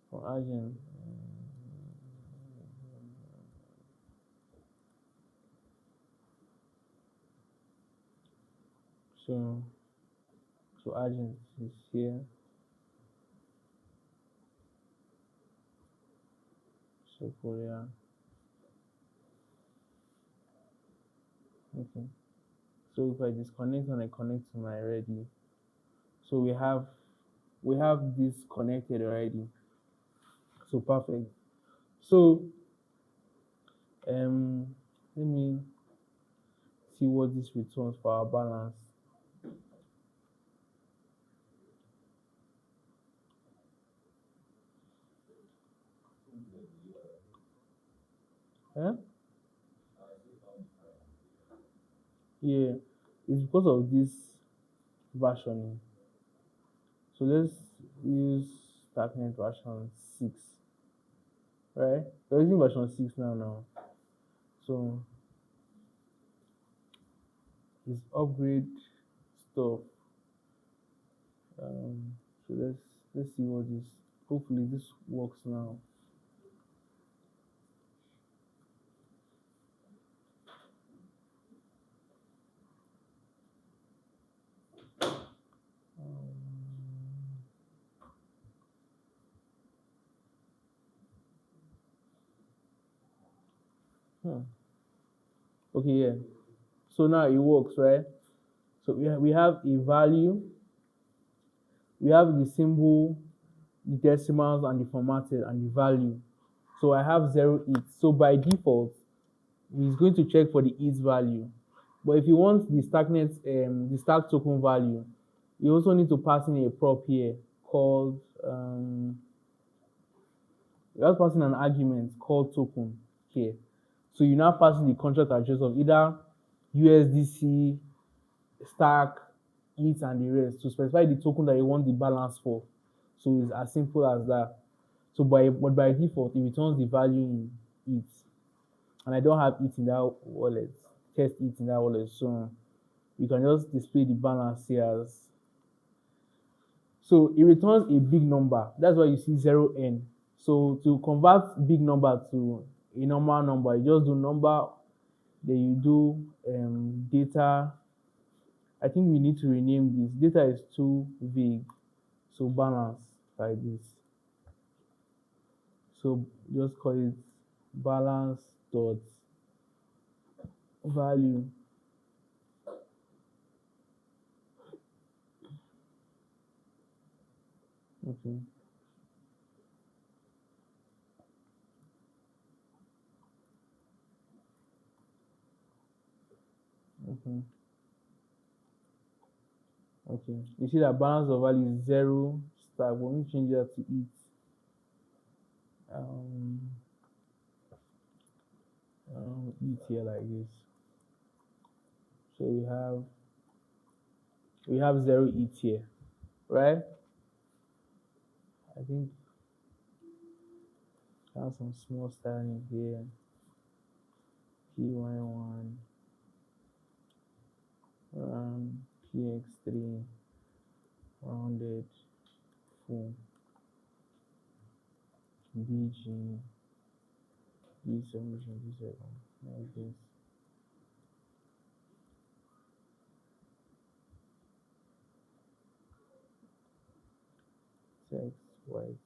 for agent, so agent is here. So Korea. Okay. So if I disconnect and I connect to my ready, so we have this connected already. So perfect. So let me see what this returns for our balance. Yeah, yeah, it's because of this versioning. So let's use Starknet version 6, right? We're using version 6 now. So it's upgrade stuff. So let's see what this. Hopefully this works now. Okay, yeah. So now it works, right? So we have a value, we have the symbol, the decimals, and the formatted and the value. So I have 0 ETH. So by default, it's going to check for the ETH value. But if you want the the stack token value, you also need to pass in a prop here called you have to pass in an argument called token here. So you now pass in the contract address of either USDC, stack, ETH, and the rest to specify the token that you want the balance for. So it's as simple as that. So by default, it returns the value in ETH, and I don't have ETH in that wallet, test ETH in that wallet. So you can just display the balance here as. So it returns a big number. That's why you see 0n. So to convert big number to a normal number, you just do number, then you do data. I think we need to rename this. Data is too vague. So balance like this. So just call it balance dot value. Okay. Okay. Okay. You see that balance of value is zero star. When we change that to it, um, it here like this. So we have zero it here, right? I think I have some small styling here. PY1, PX3, rounded, full, BG, B7, B7, like this. Text, white,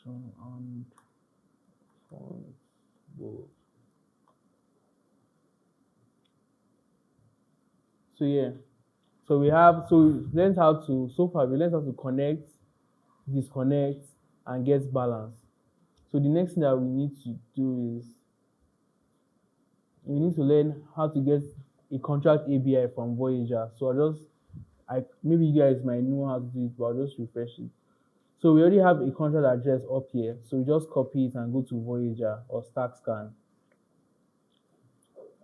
so on, font, bold. So yeah, so far we learned how to connect, disconnect, and get balance. So the next thing that we need to do is we need to learn how to get a contract ABI from Voyager. So I maybe you guys might know how to do it, but I'll just refresh it. So we already have a contract address up here. So we just copy it and go to Voyager or StackScan.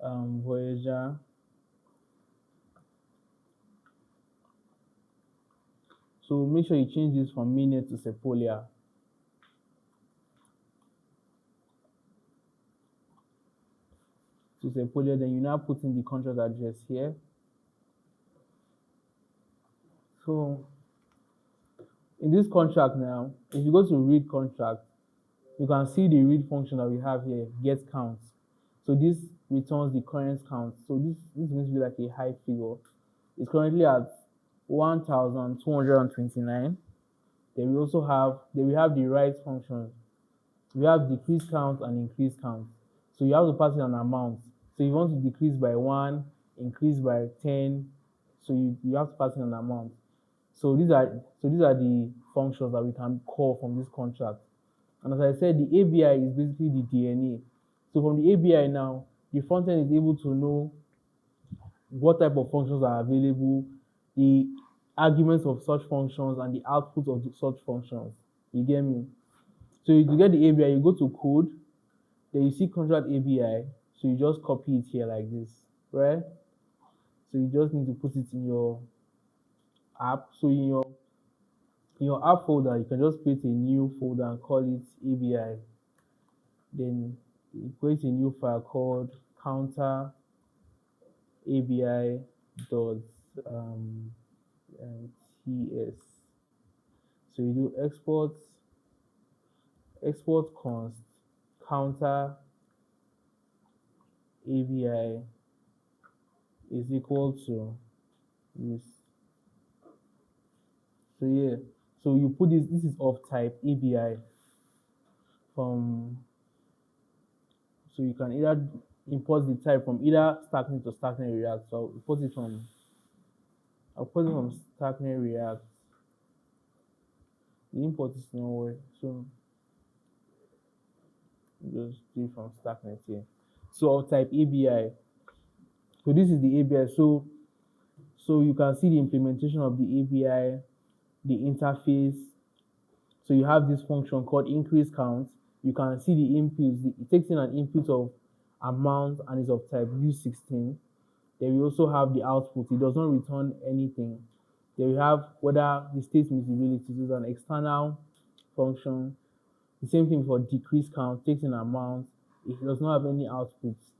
Voyager. So make sure you change this from mainnet to Sepolia. Then you now put in the contract address here. So in this contract now, if you go to read contract, you can see the read function that we have here, get count. So this returns the current count. So this is going to be like a high figure. It's currently at 1,229. Then we have the write function. We have decrease count and increase count. So you have to pass in an amount. So you want to decrease by 1, increase by 10. So you have to pass in an amount. So these are the functions that we can call from this contract. And as I said, the ABI is basically the DNA. So from the ABI now, the front end is able to know what type of functions are available, the arguments of such functions, and the output of such functions. You get me? So to get the ABI, you go to code, then you see contract ABI. So you just copy it here like this, right? So you just need to put it in your app. So in your app folder, you can just create a new folder and call it ABI. Then you create a new file called counter ABI dot ts. So you do export const counter ABI is equal to this. So yeah, so you put this is of type ABI from, so you can either import the type from either Starknet or Starknet React. So I'll put it from Starknet React. The import is nowhere, so just do it from Starknet here. So I'll type ABI. So this is the ABI. So you can see the implementation of the ABI, the interface. So you have this function called increase count. You can see the inputs. It takes in an input of amount and is of type U16. Then we also have the output. It does not return anything. Then we have whether the state mutability is an external function. The same thing for decrease count, takes in amount. It does not have any outputs.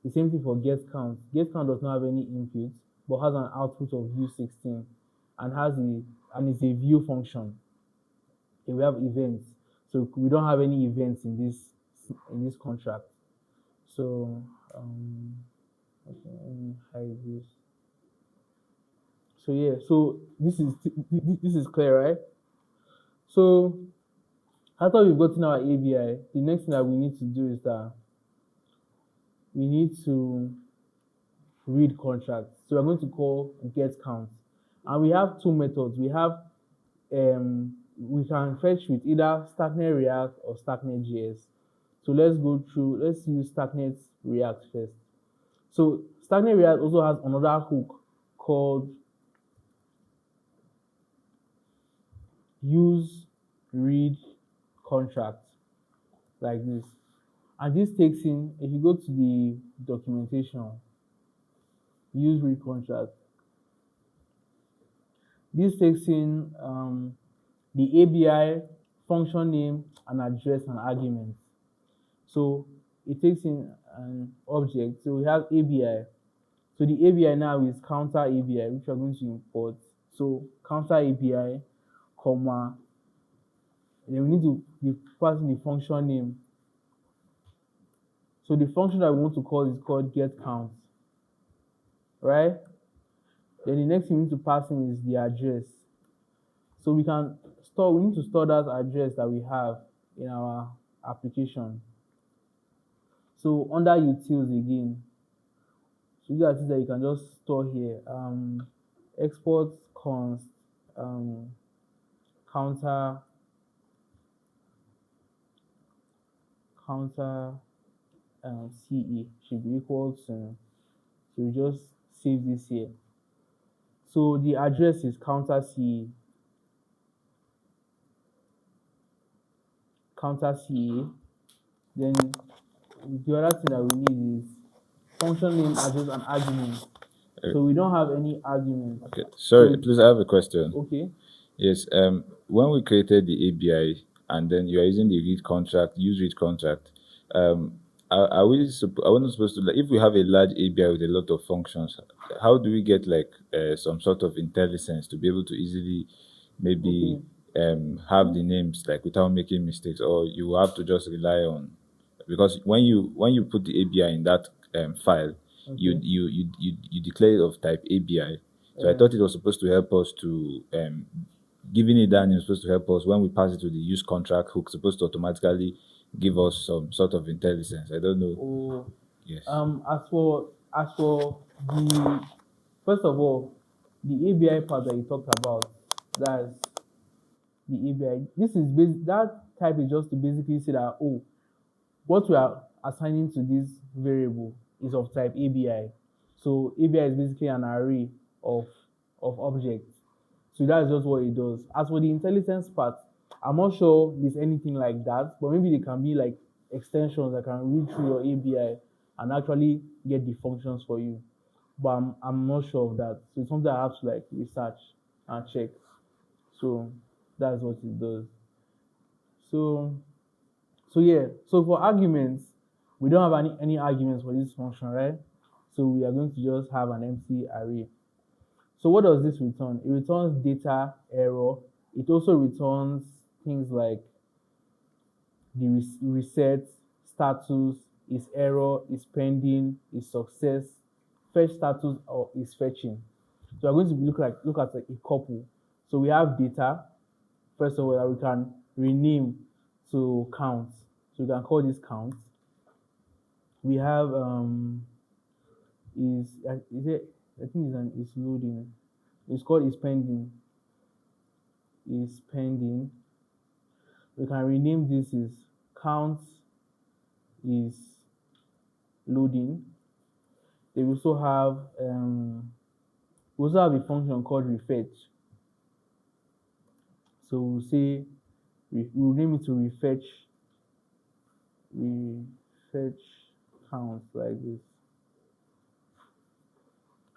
The same thing for get count. Get count does not have any inputs, but has an output of U16 and is a view function. Okay, we have events. So we don't have any events in this contract. So okay, let me hide this. So yeah, so this is clear, right? So after we've gotten our ABI, the next thing that we need to do is that we need to read contract. So we're going to call get count. And we have two methods. We can fetch with either Starknet React or Starknet JS. So let's use Starknet React first. So Starknet React also has another hook called use read contract, like this. And this takes in, if you go to the documentation, use read contract, this takes in the ABI, function name, and address and arguments. So it takes in an object. So we have ABI. So the ABI now is counter ABI, which we're going to import. So counter ABI, comma, and then we need to be passing the function name. So the function that we want to call is called get count, right? Then the next thing we need to pass in is the address. So we need to store that address that we have in our application. So under utils again, so these are things that you can just store here. Export const counter CE should be equal to, so we just save this here. So the address is counter CE. Then the other thing that we need is function name, address, and argument. So we don't have any argument. Okay. Sorry, please, I have a question. Okay. Yes. When we created the ABI and then you are using the use read contract, are we not supposed to, like, if we have a large ABI with a lot of functions, how do we get like some sort of intelligence to be able to easily maybe have the names like without making mistakes, or you have to just rely on, because when you put the ABI in that file, you declare it of type ABI. So I thought it was supposed to help us to giving it that name is supposed to help us when we pass it to the use contract hook, supposed to automatically give us some sort of intelligence. I don't know. Oh, Yes. as for the, first of all, the ABI part that you talked about, that's the ABI. This is that type is just to basically say that, oh, what we are assigning to this variable is of type ABI. So ABI is basically an array of objects. So that's just what it does. As for the intelligence part, I'm not sure there's anything like that, but maybe there can be like extensions that can read through your ABI and actually get the functions for you. But I'm not sure of that. So it's something I have to like research and check. So that's what it does. So yeah, so for arguments, we don't have any arguments for this function, right? So we are going to just have an empty array. So what does this return? It returns data error. It also returns things like the reset status, is error, is pending, is success, fetch status, or is fetching. So we're going to look at a couple. So we have data, first of all, that we can rename to count. So we can call this count. We have I think it's loading. It's called is pending. Is pending. We can rename this as count is loading. They also have a function called refetch. So we'll say we'll name it to refetch count, like this.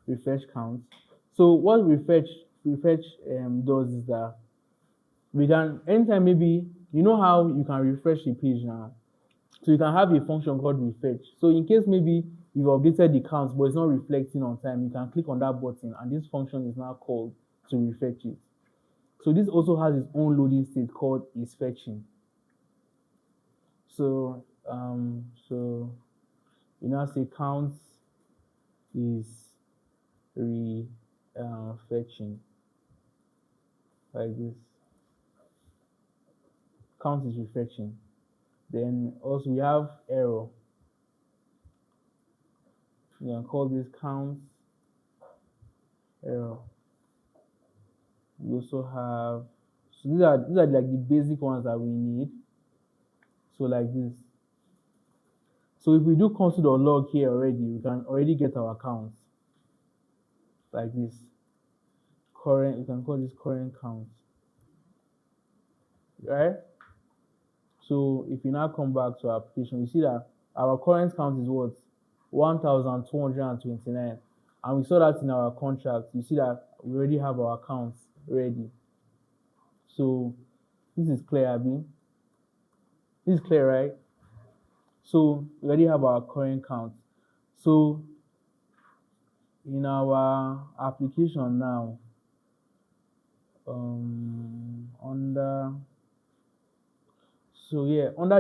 Refetch count. So what refetch does is that we can, anytime, maybe you know how you can refresh the page now. So you can have a function called refetch. So in case maybe you've updated the count but it's not reflecting on time, you can click on that button and this function is now called to refetch it. So this also has its own loading state called is fetching. So you now say count is fetching, like this. Count is refetching. Then also we have error. You can call this counts error. We also have, so these are like the basic ones that we need. So like this. So if we do console.log here already, we can already get our counts like this. Current, you can call this current count, right? So if you now come back to our application, you see that our current count is what? 1,229. And we saw that in our contract. You see that we already have our counts ready. So this is clear, Abby. This is clear, right? So we already have our current count. So in our application now, under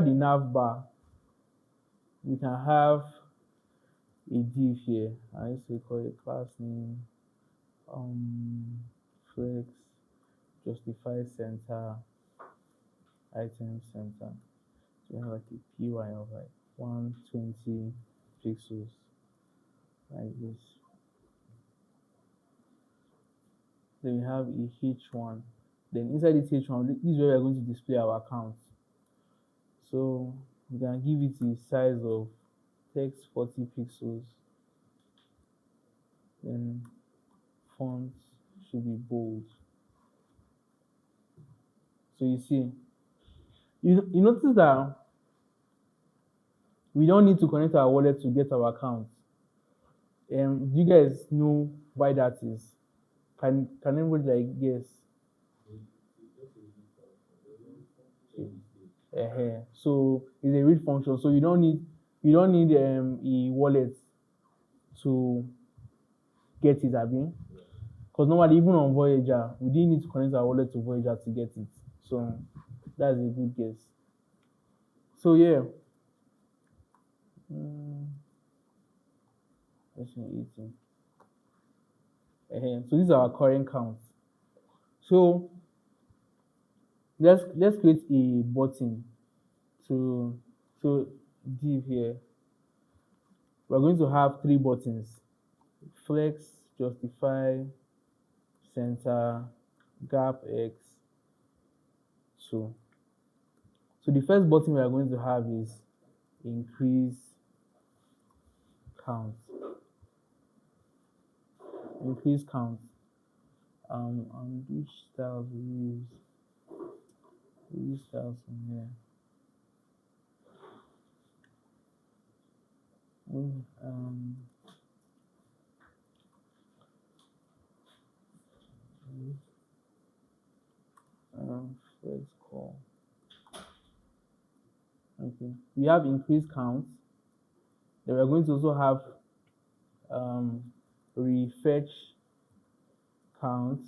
the nav bar, we can have a div here. I used to call it class name, flex, justify center, item center. So we have like a py of like 120 pixels like this. Then we have a h1. Then inside this h1, this is where we are going to display our accounts. So we can give it a size of text 40 pixels. Then font should be bold. So you see, you notice that we don't need to connect our wallet to get our account. Do you guys know why that is? Can anybody like guess? So it's a read function. So you don't need a wallet to get it, Abi. Because normally even on Voyager, we didn't need to connect our wallet to Voyager to get it. So that's a good guess. So yeah. Lesson 18. So these are our current counts. So let's create a button to div here. We're going to have 3 buttons: flex, justify, center, gap x. So the first button we are going to have is increase count. Increase count. And which styles we use? We use styles from here. Let's call. Okay, we have increase count. Then we're going to also have refetch count.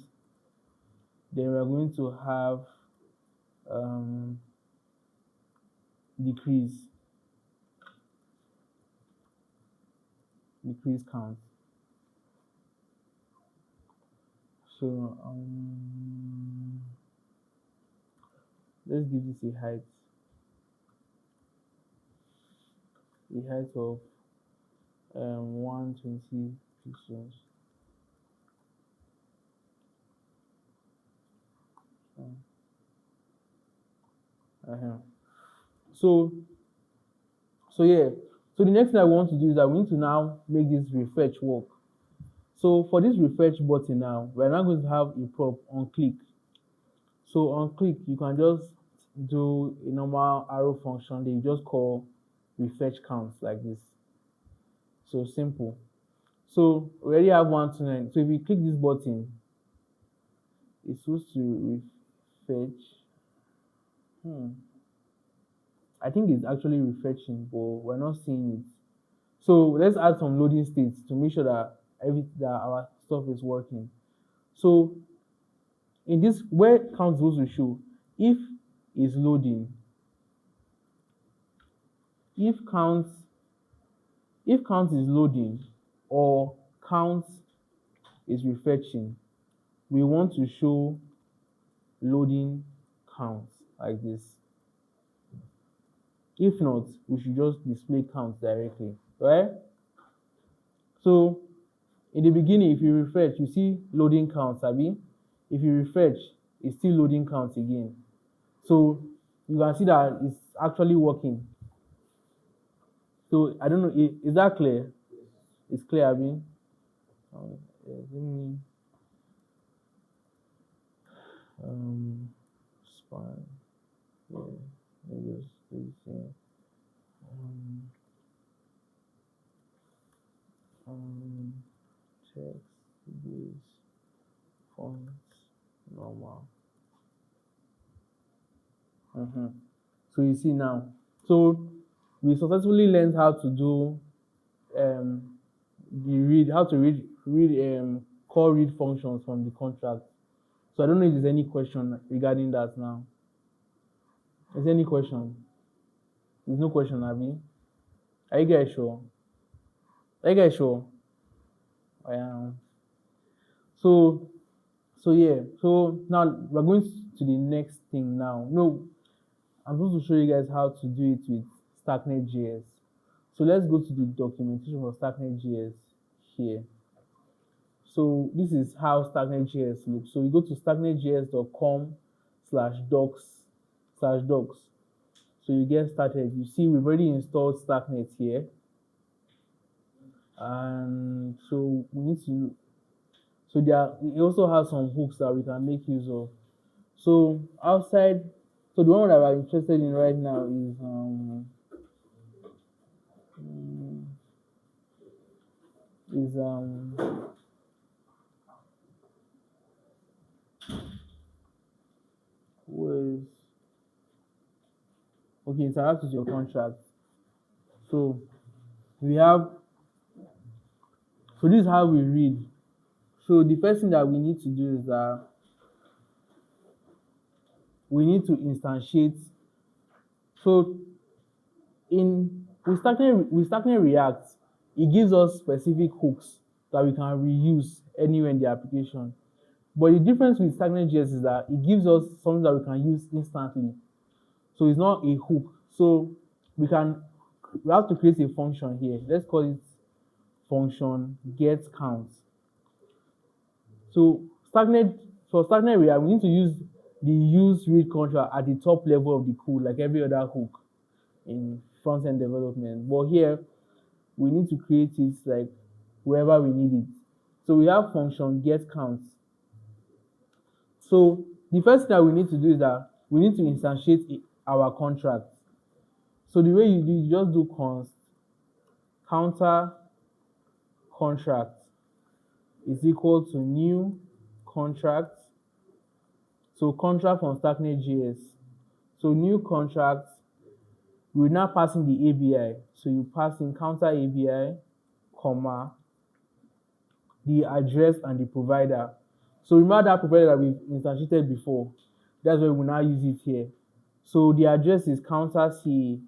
Then we're going to have decrease count. So let's give this a height of 120 pixels. So yeah. So the next thing I want to do is that we need to now make this refresh work. So for this refresh button now, we're now going to have a prop on click. So on click, you can just do a normal arrow function. Then you just call refresh counts like this. So simple. So we already have 129. So if we click this button, it's supposed to refresh. I think it's actually refreshing, but we're not seeing it. So let's add some loading states to make sure that our stuff is working. So in this, where count is supposed to show, if is loading, if count is loading or count is refreshing, we want to show loading count like this. If not, we should just display count directly, right? So in the beginning, if you refresh, you see loading counts, Abi. If you refresh, it's still loading counts again. So you can see that it's actually working. So I don't know, is that clear? It's clear, Abi. Let me span. Yeah, let me just do this here. Text, this, font, normal. So you see now. So we successfully learned how to do how to read call read functions from the contract. So I don't know if there's any question regarding that now. Is there any question? There's no question, Abby. Are you guys sure? Are you guys sure? I am. So yeah. So now we're going to the next thing now. No, I'm supposed to show you guys how to do it with Starknet.js. So let's go to the documentation for Starknet.js here. So this is how Starknet.js looks. So you go to starknetjs.com/docs/docs. So you get started. You see we've already installed Starknet here. And so we need to, so it also has some hooks that we can make use of. So outside, so the one that we're interested in right now is was okay, interact with your contract. So we have, so this is how we read. So the first thing that we need to do is that we need to instantiate. So with Starknet React, it gives us specific hooks that we can reuse anywhere in the application. But the difference with Starknet.js is that it gives us something that we can use instantly. So it's not a hook. So we have to create a function here. Let's call it function get count. So for Starknet React, we need to use the use read contract at the top level of the code, like every other hook in front-end development. But here, we need to create it like wherever we need it. So we have function get count. So the first thing that we need to do is that we need to instantiate our contract. So the way you do, you just do const counter contract is equal to new contract. So contract from Starknet.js. So new contract, we're now passing the ABI. So you pass in counter ABI, comma, the address and the provider. So remember that provider that we've instantiated before. That's why we now use it here. So the address is counter CA.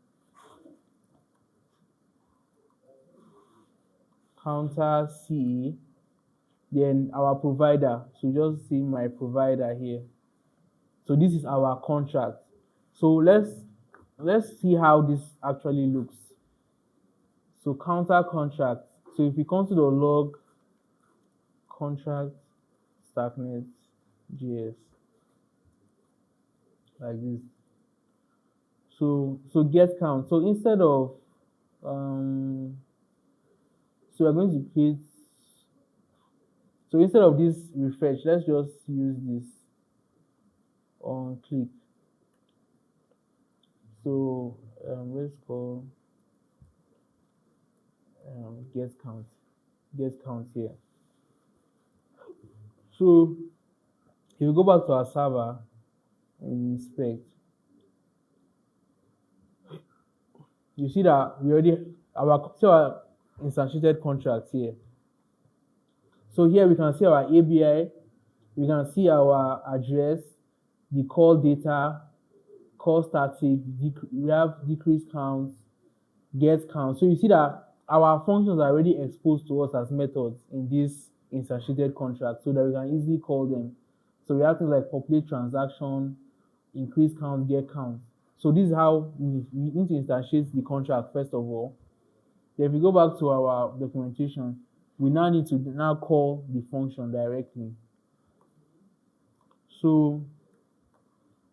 Counter CA. Then our provider. So just see my provider here. So this is our contract. So let's see how this actually looks. So counter contract. So if we come to the log contract Starknet.js like this. So get count. So instead of so we're going to create, so instead of this refresh, let's just use this on click. So let's call get count here. So if we go back to our server and inspect, you see that we already our instantiated contract here. So here we can see our ABI, we can see our address, the call data, call static, we have decrease count, get count. So you see that our functions are already exposed to us as methods in this instantiated contract so that we can easily call them. So we have things like populate transaction, increase count, get count. So this is how we need to instantiate the contract first of all. Then if we go back to our documentation, we now need to now call the function directly. So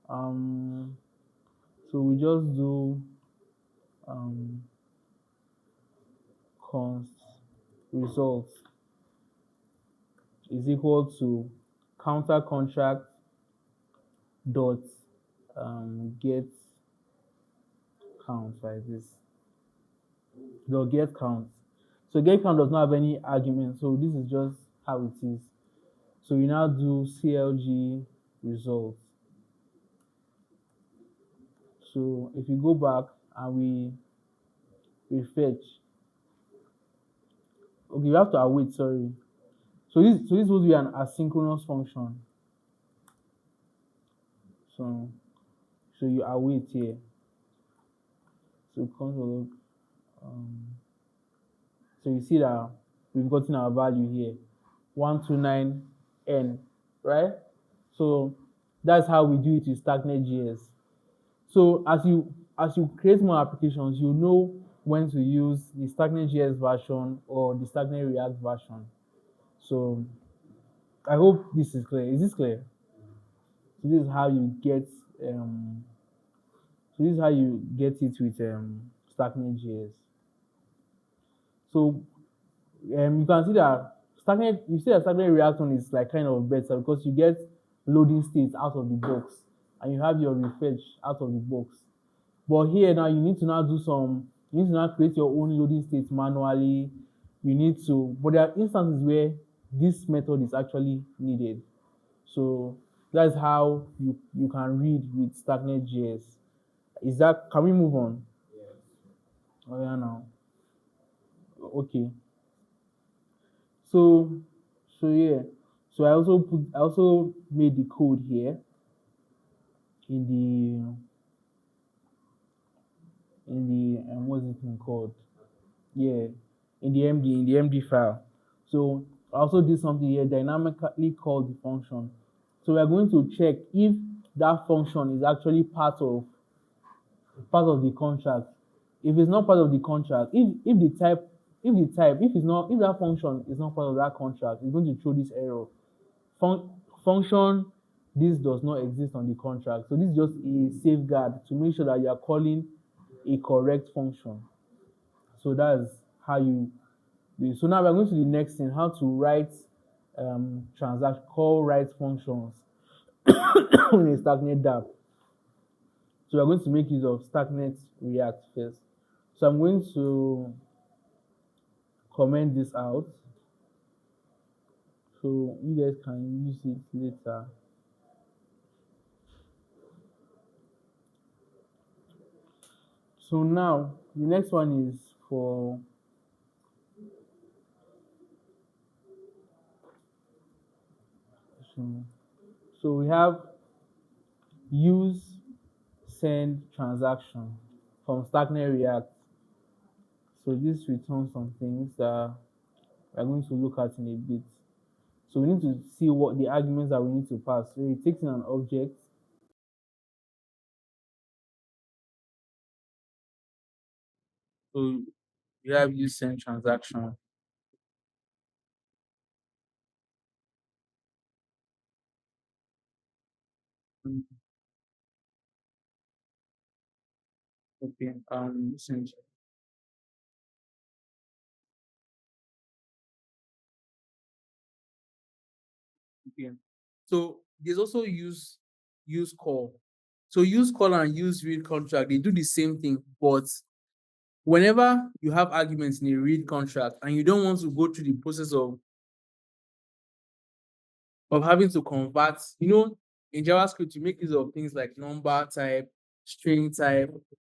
um we just do um const results is equal to counter contract dot get count like this. Dot get count. So get count does not have any argument. So this is just how it is. So we now do CLG results. So if you go back and we fetch, okay, you have to await. Sorry. So this would be an asynchronous function. So you await here. So console. So you see that we've gotten our value here, 129n, right? So that's how we do it with Starknet.js. So as you create more applications, you know when to use the Starknet.js version or the Starknet React version. So I hope this is clear. Is this clear? So this is how you get um, it with Starknet.js. So you can see that Starknet React one is like kind of better because you get loading states out of the box and you have your refresh out of the box. But here now you need to now create your own loading states manually. But there are instances where this method is actually needed. So that's how you can read with Starknet.js. Can we move on? Oh yeah, now. Okay. So yeah. So I also made the code here in what's it thing called? Yeah, in the MD file. So I also did something here dynamically called the function. So we are going to check if that function is actually part of the contract. If it's not part of the contract, if that function is not part of that contract, it's going to throw this error. Function this does not exist on the contract. So this is just a safeguard to make sure that you are calling a correct function. So that's how you do it. So now we're going to the next thing, how to write call write functions in a Starknet app. So we're going to make use of Starknet React first. So I'm going to comment this out so you guys can use it later. So now the next one is for so we have use send transaction from Starknet React. So this returns some things that we're going to look at in a bit. So we need to see what the arguments that we need to pass. So it takes in an object. So you have use send transaction. Mm, okay. Send. Okay. So there's also use call. So use call and use read contract, they do the same thing, but whenever you have arguments in a read contract and you don't want to go through the process of having to convert, in JavaScript, you make use of things like number type, string type,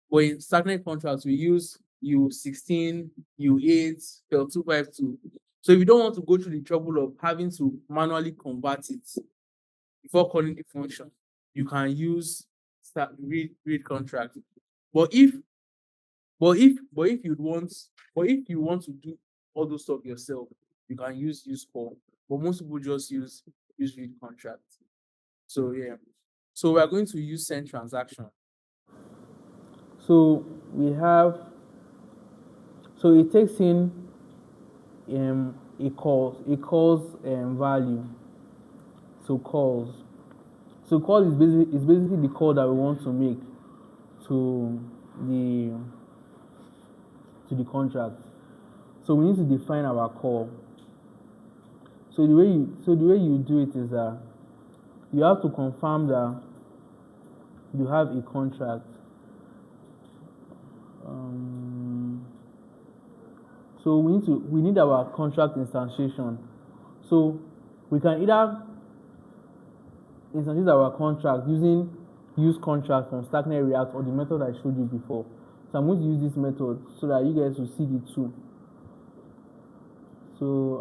but in Starknet contracts, we use U16, U8, FL252. So if you don't want to go through the trouble of having to manually convert it before calling the function, you can use read contract. But if you want to do all those stuff yourself, you can use call. But most people just use read contract. So yeah. So we are going to use send transaction. So we have so it takes in a calls value. So calls. So call is basically the call that we want to make to the contract. So we need to define our call. So the way you do it is that you have to confirm that you have a contract. So we need our contract instantiation. So we can either instantiate our contract using use contract from Starknet React or the method I showed you before. So I'm going to use this method so that you guys will see the two. So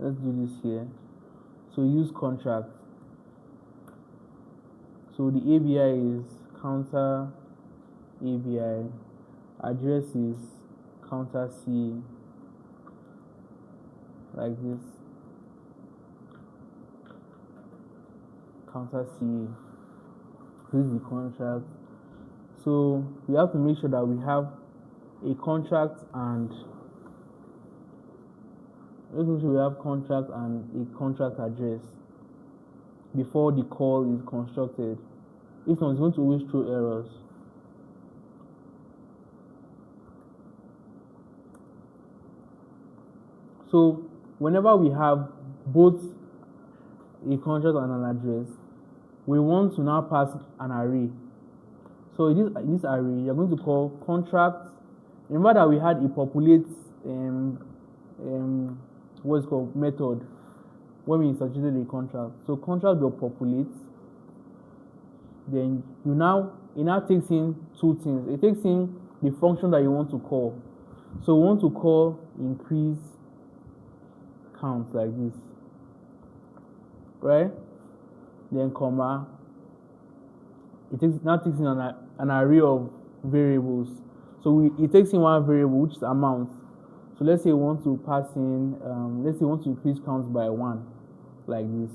let's do this here. So use contract. So the ABI is counter ABI. Address is counter C, like this. Counter C. This is the contract. So we have to make sure that we have a contract and let's make sure we have contract and a contract address before the call is constructed. If not, it's going to always throw errors. So whenever we have both a contract and an address, we want to now pass an array. So in this array, you're going to call contract. Remember that we had a populate what's called method when we instantiated a contract. So contract will populate. Then it now takes in two things. It takes in the function that you want to call. So we want to call increase count like this, right? Then comma. It now takes in an array of variables. So it takes in one variable, which is amount. So let's say we want to pass in, let's say we want to increase counts by 1, like this.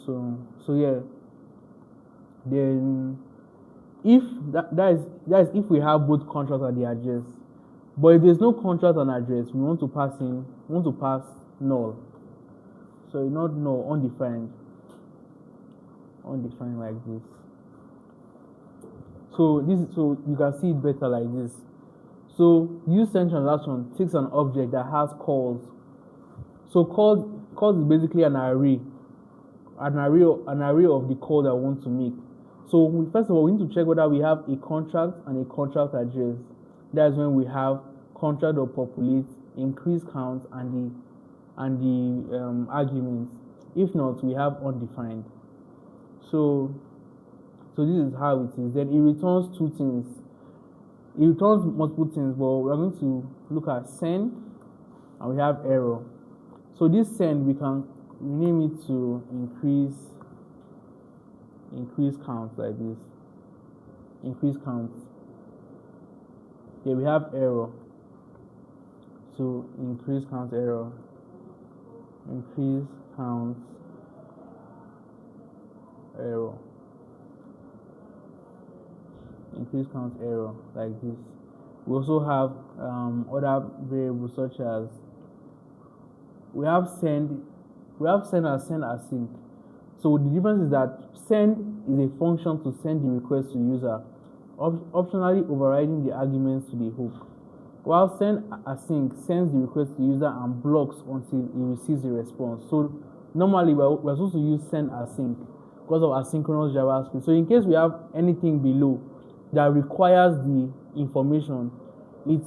So yeah. Then if that is if we have both contract and the address. But if there's no contract and address, we want to pass null. So not null, undefined like this. So you can see it better like this. So use send transaction takes an object that has calls. So calls is basically an array of the call that we want to make. So first of all, we need to check whether we have a contract and a contract address. That's when we have contract or populate, increase count, and the arguments. If not, we have undefined. So this is how it is. Then it returns two things. It returns multiple things, but we're going to look at send, and we have error. So this send, we can rename it to increase count like this. Increase count. Here we have error. So increase count error. Increase count error. Increase count error like this. We also have other variables such as we have send and send async. So the difference is that send is a function to send the request to user, optionally overriding the arguments to the hook, while send async sends the request to user and blocks until it receives a response. So normally we're supposed to use send async because of asynchronous JavaScript. So in case we have anything below that requires the information, it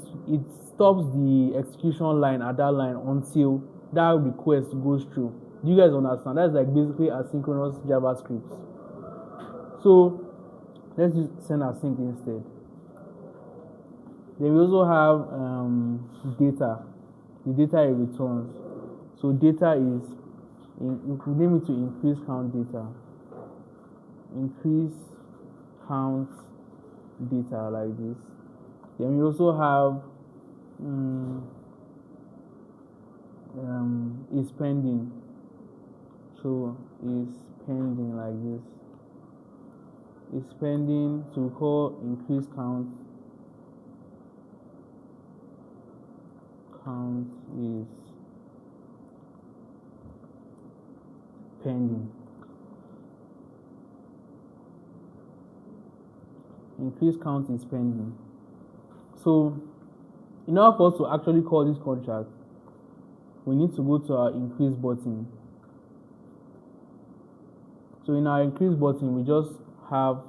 stops the execution line at that line until that request goes through. Do you guys understand? That's like basically asynchronous JavaScript. So let's just send async instead. Then we also have data. The data it returns. So data is, you could name it to increase count data. Increase count data like this. Then we also have is pending. So is pending like this. Is pending to call increase count count is pending. Increase count is pending. So in order for us to actually call this contract, we need to go to our increase button. So in our increase button, we just have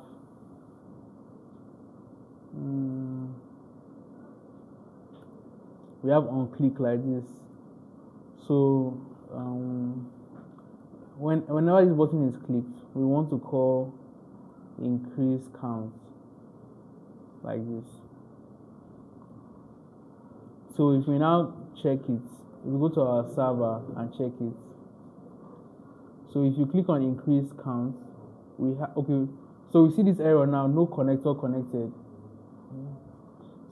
we have on click like this. So whenever this button is clicked, we want to call increase count like this. So if we now check it, we go to our server and check it. So if you click on increase count, we have okay. So we see this error now, no connector connected.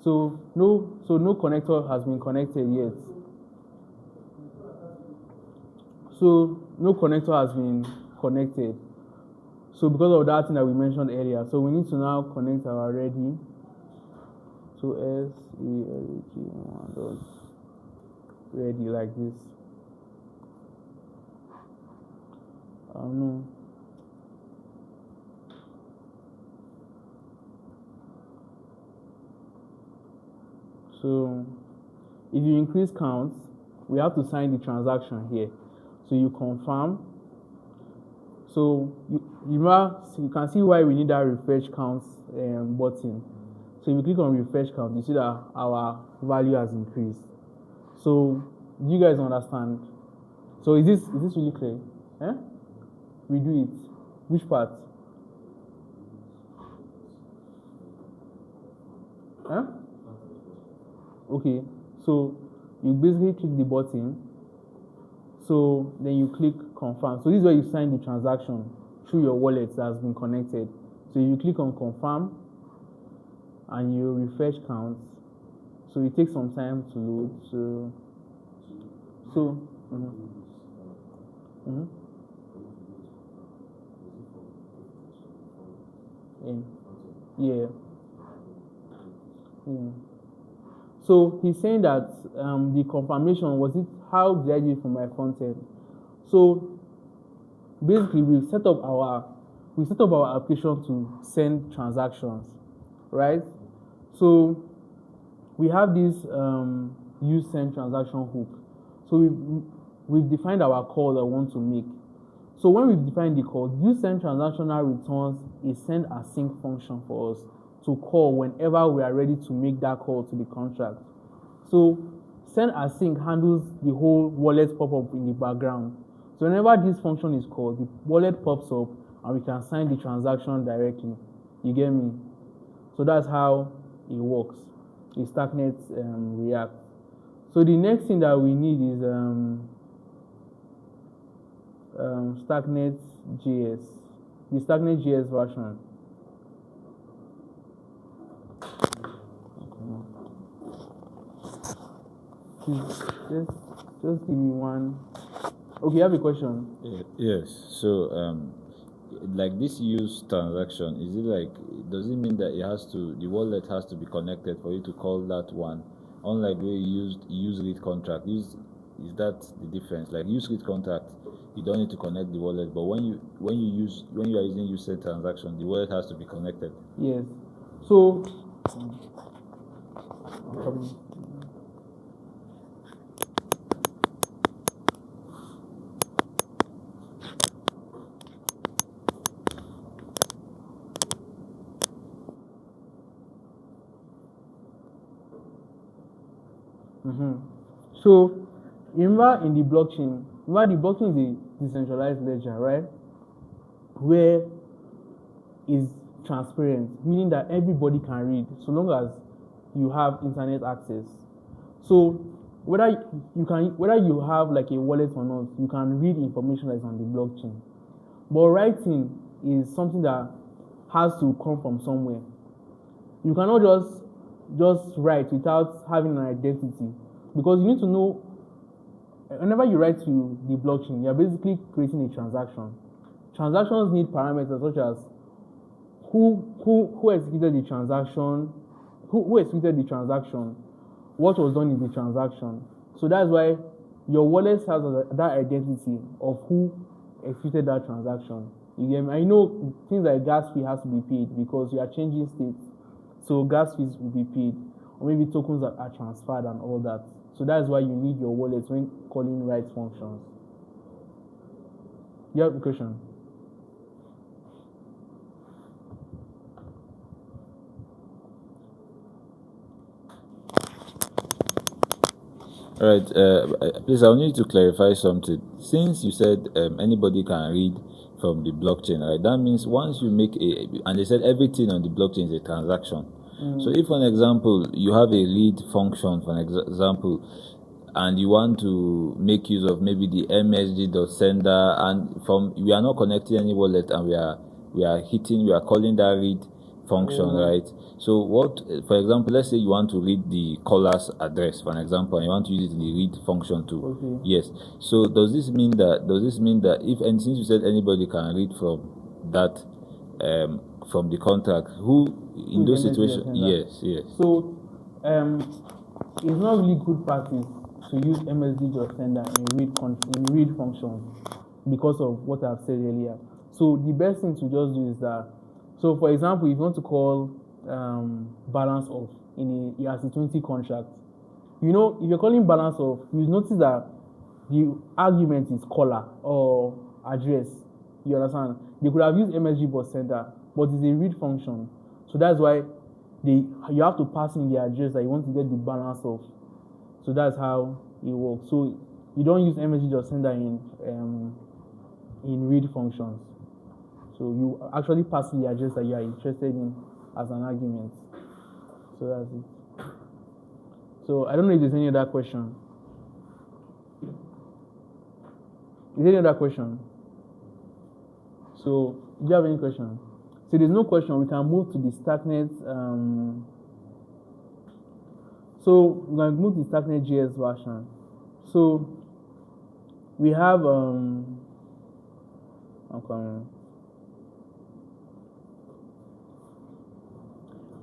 So no connector has been connected yet. So no connector has been connected. So because of that thing that we mentioned earlier, so we need to now connect our ready. So ready like this. No. So if you increase counts, we have to sign the transaction here. So you confirm. So you can see why we need that refresh counts button. So if you click on refresh count, you see that our value has increased. So do you guys understand? So is this really clear? Eh? We do it. Which part? Huh? Okay. So you basically click the button. So then you click confirm. So this is where you sign the transaction through your wallet that has been connected. So you click on confirm and you refresh counts. So it takes some time to load. Yeah. So he's saying that the confirmation was it. How did I do it for my front end? So basically, we set up our application to send transactions, right? So we have this use send transaction hook. So we've defined our call that we want to make. So when we've defined the call, use send transaction now returns a send async function for us to call whenever we are ready to make that call to the contract. So send async handles the whole wallet pop-up in the background. So whenever this function is called, the wallet pops up and we can sign the transaction directly. You get me? So that's how it works. The Starknet React. So the next thing that we need is Starknet JS, the Starknet JS version. Just give me one. Okay, you have a question? Yes. So, like this use transaction, is it like, does it mean that the wallet has to be connected for you to call that one? Unlike the way you use read contract, is that the difference? Like use read contract, you don't need to connect the wallet, but when you are using use send transaction, the wallet has to be connected. Yes. So So remember the blockchain is a decentralized ledger, right? Where is transparent, meaning that everybody can read so long as you have internet access. So whether you have like a wallet or not, you can read information that is on the blockchain. But writing is something that has to come from somewhere. You cannot just write without having an identity, because you need to know whenever you write to the blockchain, you're basically creating a transaction. Transactions need parameters such as who executed the transaction, who executed the transaction, what was done in the transaction, So that's why your wallet has that identity of who executed that transaction. You get me? I know things like gas fee has to be paid because you are changing states. So gas fees will be paid, or maybe tokens are transferred and all that. So that's why you need your wallet when calling write functions. You have a question? All right. Please, I need to clarify something. Since you said anybody can read from the blockchain, right? That means once you make and they said everything on the blockchain is a transaction. So if, for example, you have a read function, for example, and you want to make use of maybe the msg.sender, and from we are not connecting any wallet, and we are calling that read function, right? So what, for example, let's say you want to read the caller's address, for example, and you want to use it in the read function too. Okay. Yes. So does this mean that if, and since you said anybody can read from that from the contract, who in those situations? Yes. So it's not really good practice to use msg.sender in read functions because of what I've said earlier. So the best thing to just do is that, so for example, if you want to call balance off in a ERC20 contract, you know, if you're calling balance off, you notice that the argument is caller or address. You understand? They could have used msg.sender, but it's a read function. So that's why you have to pass in the address that you want to get the balance of. So that's how it works. So you don't use msg.sender in read functions. So you actually pass in the address that you are interested in as an argument. So that's it. So I don't know if there's any other question. Is there any other question? So do you have any question? So there's no question. We can move to the Starknet. So we're going to move to the Starknet JS version. So we have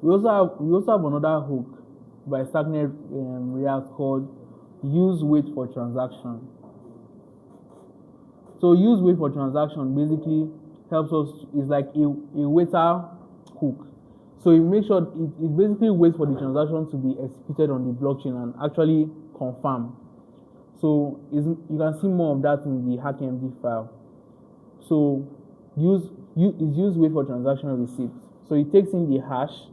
we also have another hook by Starknet React called use wait for transaction. So use wait for transaction basically helps us, is like a waiter hook. So it makes sure it basically waits for the transaction to be executed on the blockchain and actually confirm. So you can see more of that in the hackmd file. So use wait for transaction receipt. So it takes in the hash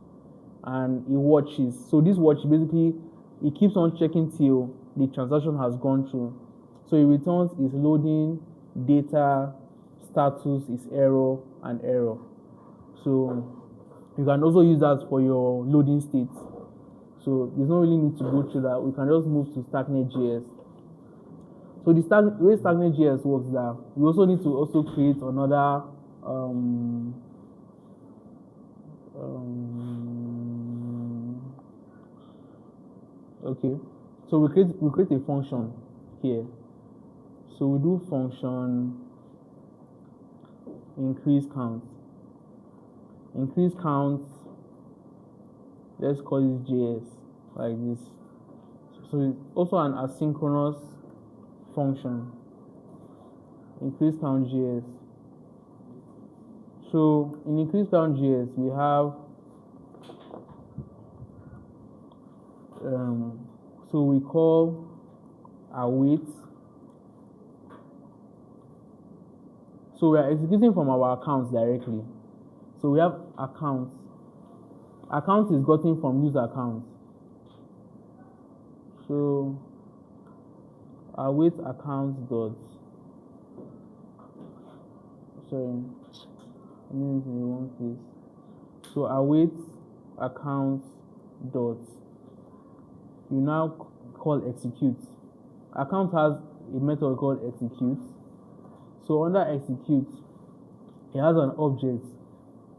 and it watches. So this watch basically, it keeps on checking till the transaction has gone through. So it returns is loading, data, status is error, and error. So you can also use that for your loading states. So there's no really need to go through that. We can just move to Starknet JS. So the way Starknet JS works is that we also need to also create another okay. So we create a function here. So we do function increase count. Increase count, let's call this JS, like this. So it's also an asynchronous function. Increase count JS. So in increase count JS, we have so we call await. So we are executing from our accounts directly. So we have accounts. Account is gotten from user accounts. So await accounts dot. Sorry, I mean in the wrong place. So await accounts dot. You now call execute. Account has a method called execute. So under execute, it has an object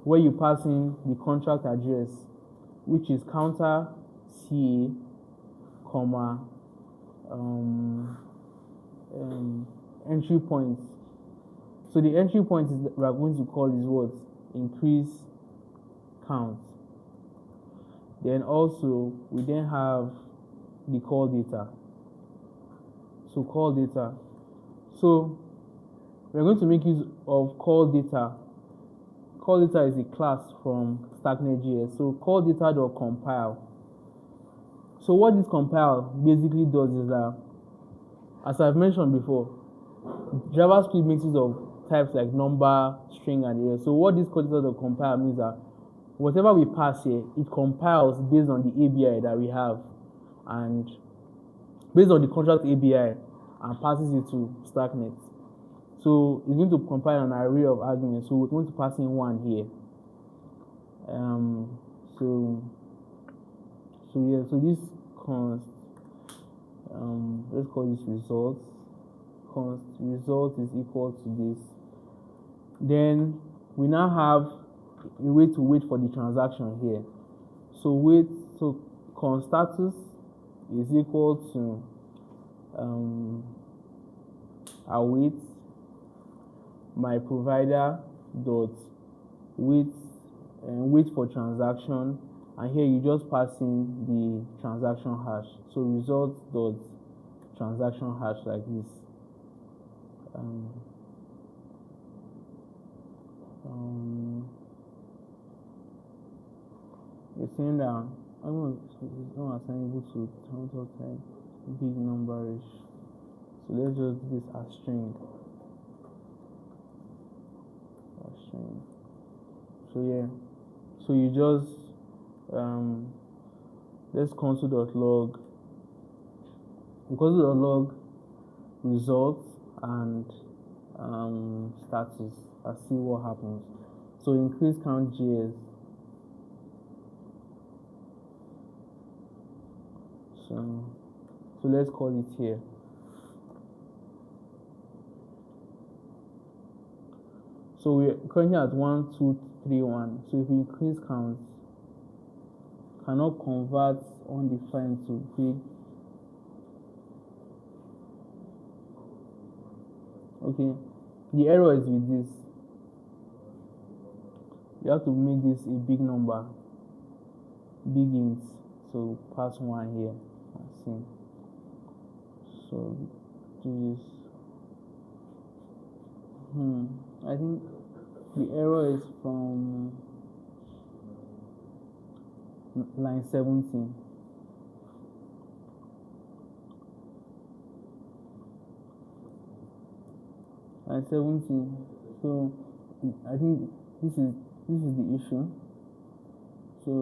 where you pass in the contract address, which is counter CA, comma, entry point. So the entry point is we are going to call is what? Increase count. Then also we then have the call data. So call data. So we're going to make use of call data. Call data is a class from Starknet.js. So call data.compile. So what this compile basically does is that, as I've mentioned before, JavaScript makes use of types like number, string, and array. So what this call data.compile means that whatever we pass here, it compiles based on the ABI that we have, and based on the contract ABI, and passes it to Starknet. So it's going to compile an array of arguments. So we're going to pass in one here. So this const, let's call this results. Const result is equal to this. Then we now have a way to wait for the transaction here. So const status is equal to await my provider dot wait for transaction, and here you just pass in the transaction hash. So result dot transaction hash like this. You're saying that I'm assignable to total type big numberish. So let's just do this as string. So yeah, so you just let's console.log results and status and see what happens. So increase count JS. So let's call it here. So we're currently at 1, 2, 3, 1. So if we increase count, cannot convert undefined to big. Okay, the error is with this. You have to make this a big number, big int. So pass 1 here. Let's see. So do this. I think the error is from line 17. Line 17. So I think this is the issue. So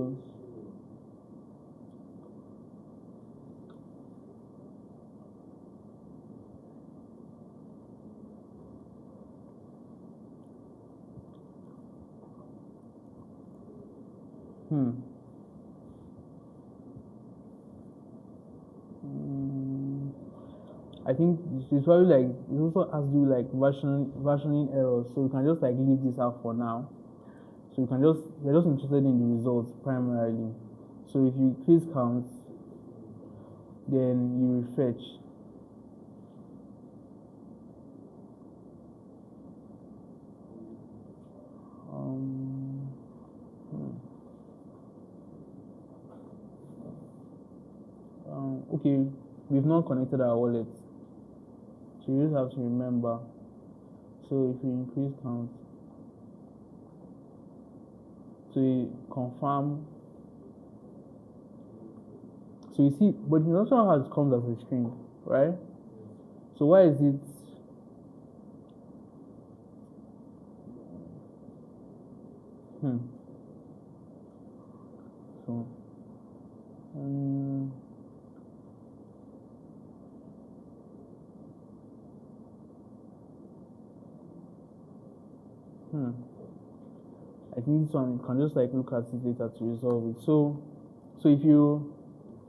I think it's probably like it also has to do like versioning errors. So you can just like leave this out for now. So you're just interested in the results primarily. So if you increase count, then you refetch. Okay, we've not connected our wallet, so you just have to remember. So if we increase count, so you confirm. So you see, but you also know how it comes as a string, right? So why is it? So I think this one you can just like look at it later to resolve it. So if you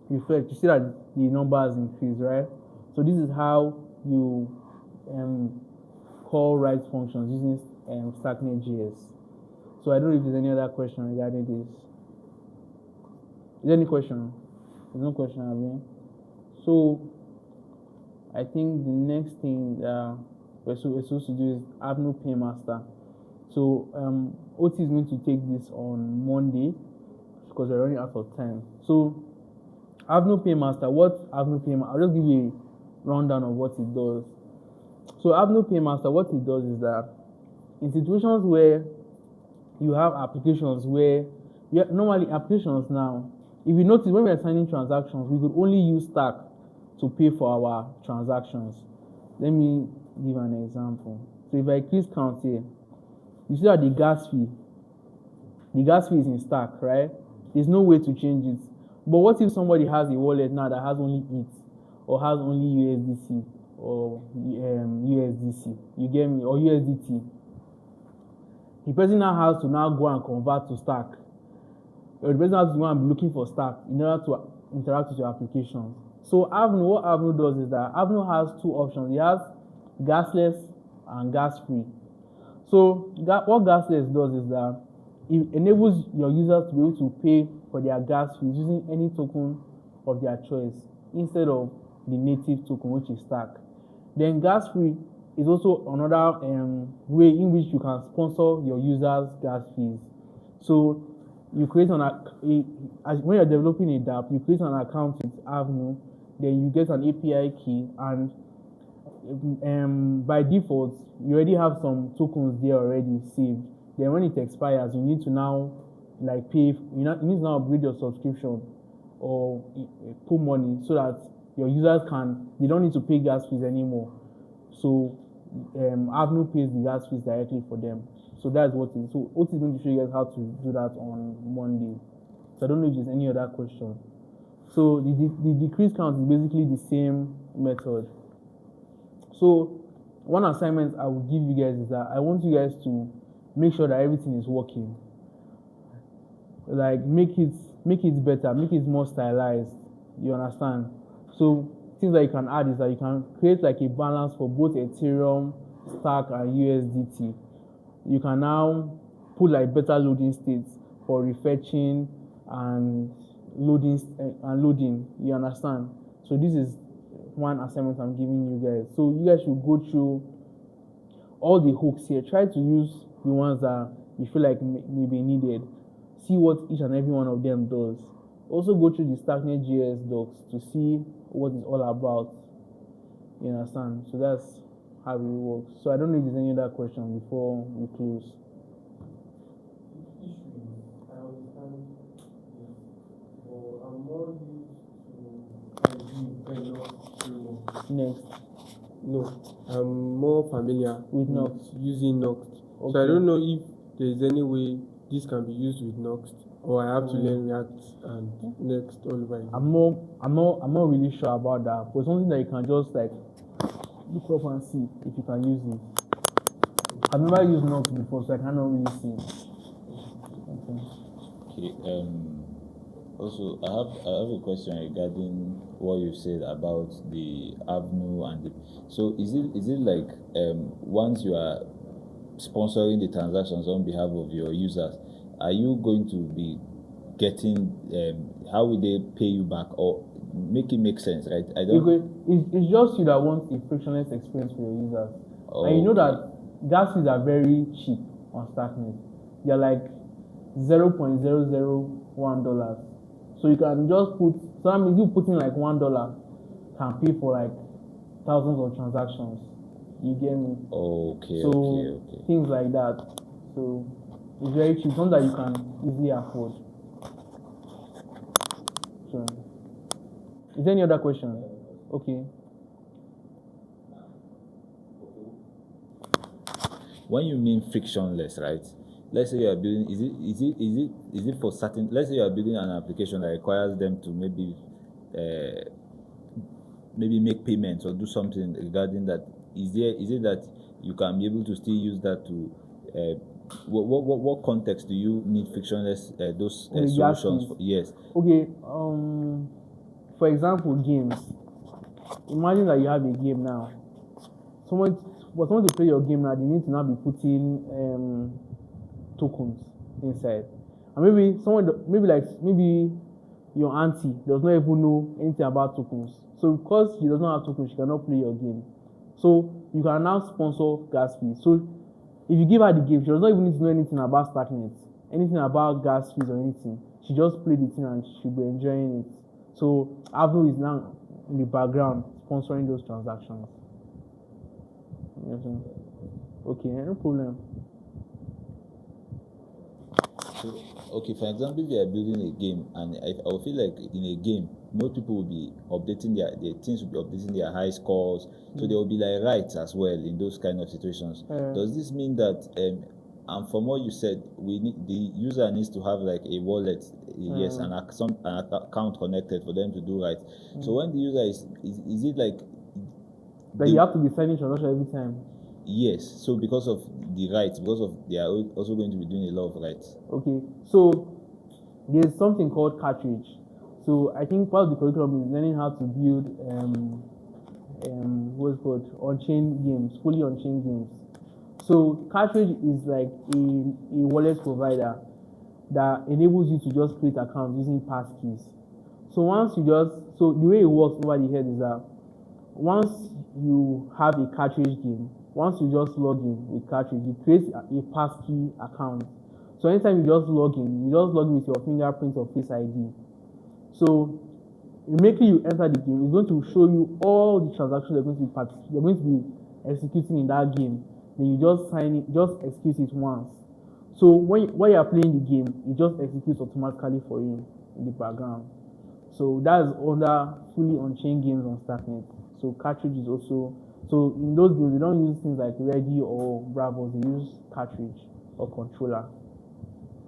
reflect, you see that the number has increased, right? So this is how you call write functions using Starknet.js. So I don't know if there's any other question regarding this. Is there any question? There's no question, I mean. So I think the next thing we're supposed to do is have no paymaster. So OT is going to take this on Monday because we're running out of time. So have no paymaster. What have no paymaster? I'll just give you rundown of what it does. So Avenue Paymaster, what it does is that in situations where you have applications where normally applications now, if you notice when we are signing transactions, we could only use Stack to pay for our transactions. Let me give an example. So if I increase count here, you see that the gas fee is in Stack, right? There's no way to change it. But what if somebody has a wallet now that has only it, or has only USDC or USDC? You get me? Or USDT. The person now has to now go and convert to Stack. Or the person has to go and be looking for Stack in order to interact with your application. So what Avenue does is that Avenue has two options. It has gasless and gas-free. So what gasless does is that it enables your users to be able to pay for their gas fees using any token of their choice instead of the native token, which is Stack. Then gas-free is also another way in which you can sponsor your users' gas fees. So you create when you're developing a DApp, you create an account with Avenue, then you get an API key, and by default, you already have some tokens there already saved. Then when it expires, you need to now pay. You need to now upgrade your subscription or put money so that your users they don't need to pay gas fees anymore. So Avenue pays the gas fees directly for them. So that's what it is. So Oti is going to show you guys how to do that on Monday. So I don't know if there's any other question. So the decrease count is basically the same method. So one assignment I will give you guys is that I want you guys to make sure that everything is working. Make it better, make it more stylized. You understand? So things that you can add is that you can create a balance for both Ethereum, Stack, and USDT. You can now put better loading states for refetching and loading. You understand? So this is one assignment I'm giving you guys. So you guys should go through all the hooks here. Try to use the ones that you feel like may be needed. See what each and every one of them does. Also go through the Starknet JS docs to see what it's all about. You understand? So that's how it works. So I don't know if there's any other question before we close. I understand this, but I'm more used to Next. No, I'm more familiar with Nox. Using Nox. Okay. So I don't know if there's any way this can be used with Nox, or I have to learn React and Next all over again. I'm not really sure about that, but something that you can just look up and see if you can use it. I've never used Nox before, so I cannot really see it. Okay. Also, I have a question regarding what you said about the Avenue and so is it once you are sponsoring the transactions on behalf of your users, are you going to be getting how will they pay you back, or make it make sense, right? It's just you that want a frictionless experience for your users. Oh, and you know that gas fees are very cheap on Starknet. They're $0.001. So you can just put, so that means you putting $1 can pay for thousands of transactions. You get me? Okay. So okay. Things like that. So it's very cheap, something that you can easily afford. So is there any other question? Okay. When you mean frictionless, right? Let's say you are building, is it for certain, let's say you are building an application that requires them to maybe make payments or do something regarding that. Is it that you can be able to still use that to what context do you need frictionless those solutions for? Yes. Okay. For example, games. Imagine that you have a game now. For someone to play your game now, they need to now be putting tokens inside, and maybe your auntie does not even know anything about tokens. So because she does not have tokens, she cannot play your game. So you can now sponsor gas fees. So if you give her the game, she does not even need to know anything about Starknet, anything about gas fees or anything. She just play the thing and she'll be enjoying it. So Avenue is now in the background sponsoring those transactions. Yes, sir. Okay, no problem. So, okay, for example, if you are building a game, and I will feel like in a game, most people will be updating their things will be updating their high scores, so there will be like rights as well in those kind of situations. Does this mean that, and from what you said, the user needs to have like a wallet, yes, an account connected for them to do right. So when the user is it like you have to be signing transaction every time? Yes, so because of the rights, because of they are also going to be doing a lot of rights. Okay, so there's something called cartridge. So I think part of the curriculum is learning how to build what's called on-chain games, fully on-chain games. So cartridge is like a wallet provider that enables you to just create accounts using passkeys. So so the way it works over the head is that once you have a cartridge game, once you just log in with cartridge, you create a passkey account. So anytime you just log in with your fingerprint or face ID. So immediately you enter the game, it's going to show you all the transactions you're going to be executing in that game. Then you just execute it once. So while you are playing the game, it just executes automatically for you in the background. So that's under fully on-chain games on Starknet. So cartridge is also, so in those games they don't use things like Ready or Bravos, they use cartridge or controller.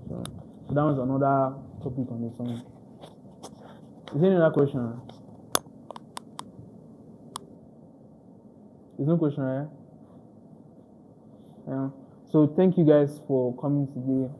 So that was another topic on its own. Is there any other question? There's no question, right? Yeah. So thank you guys for coming today.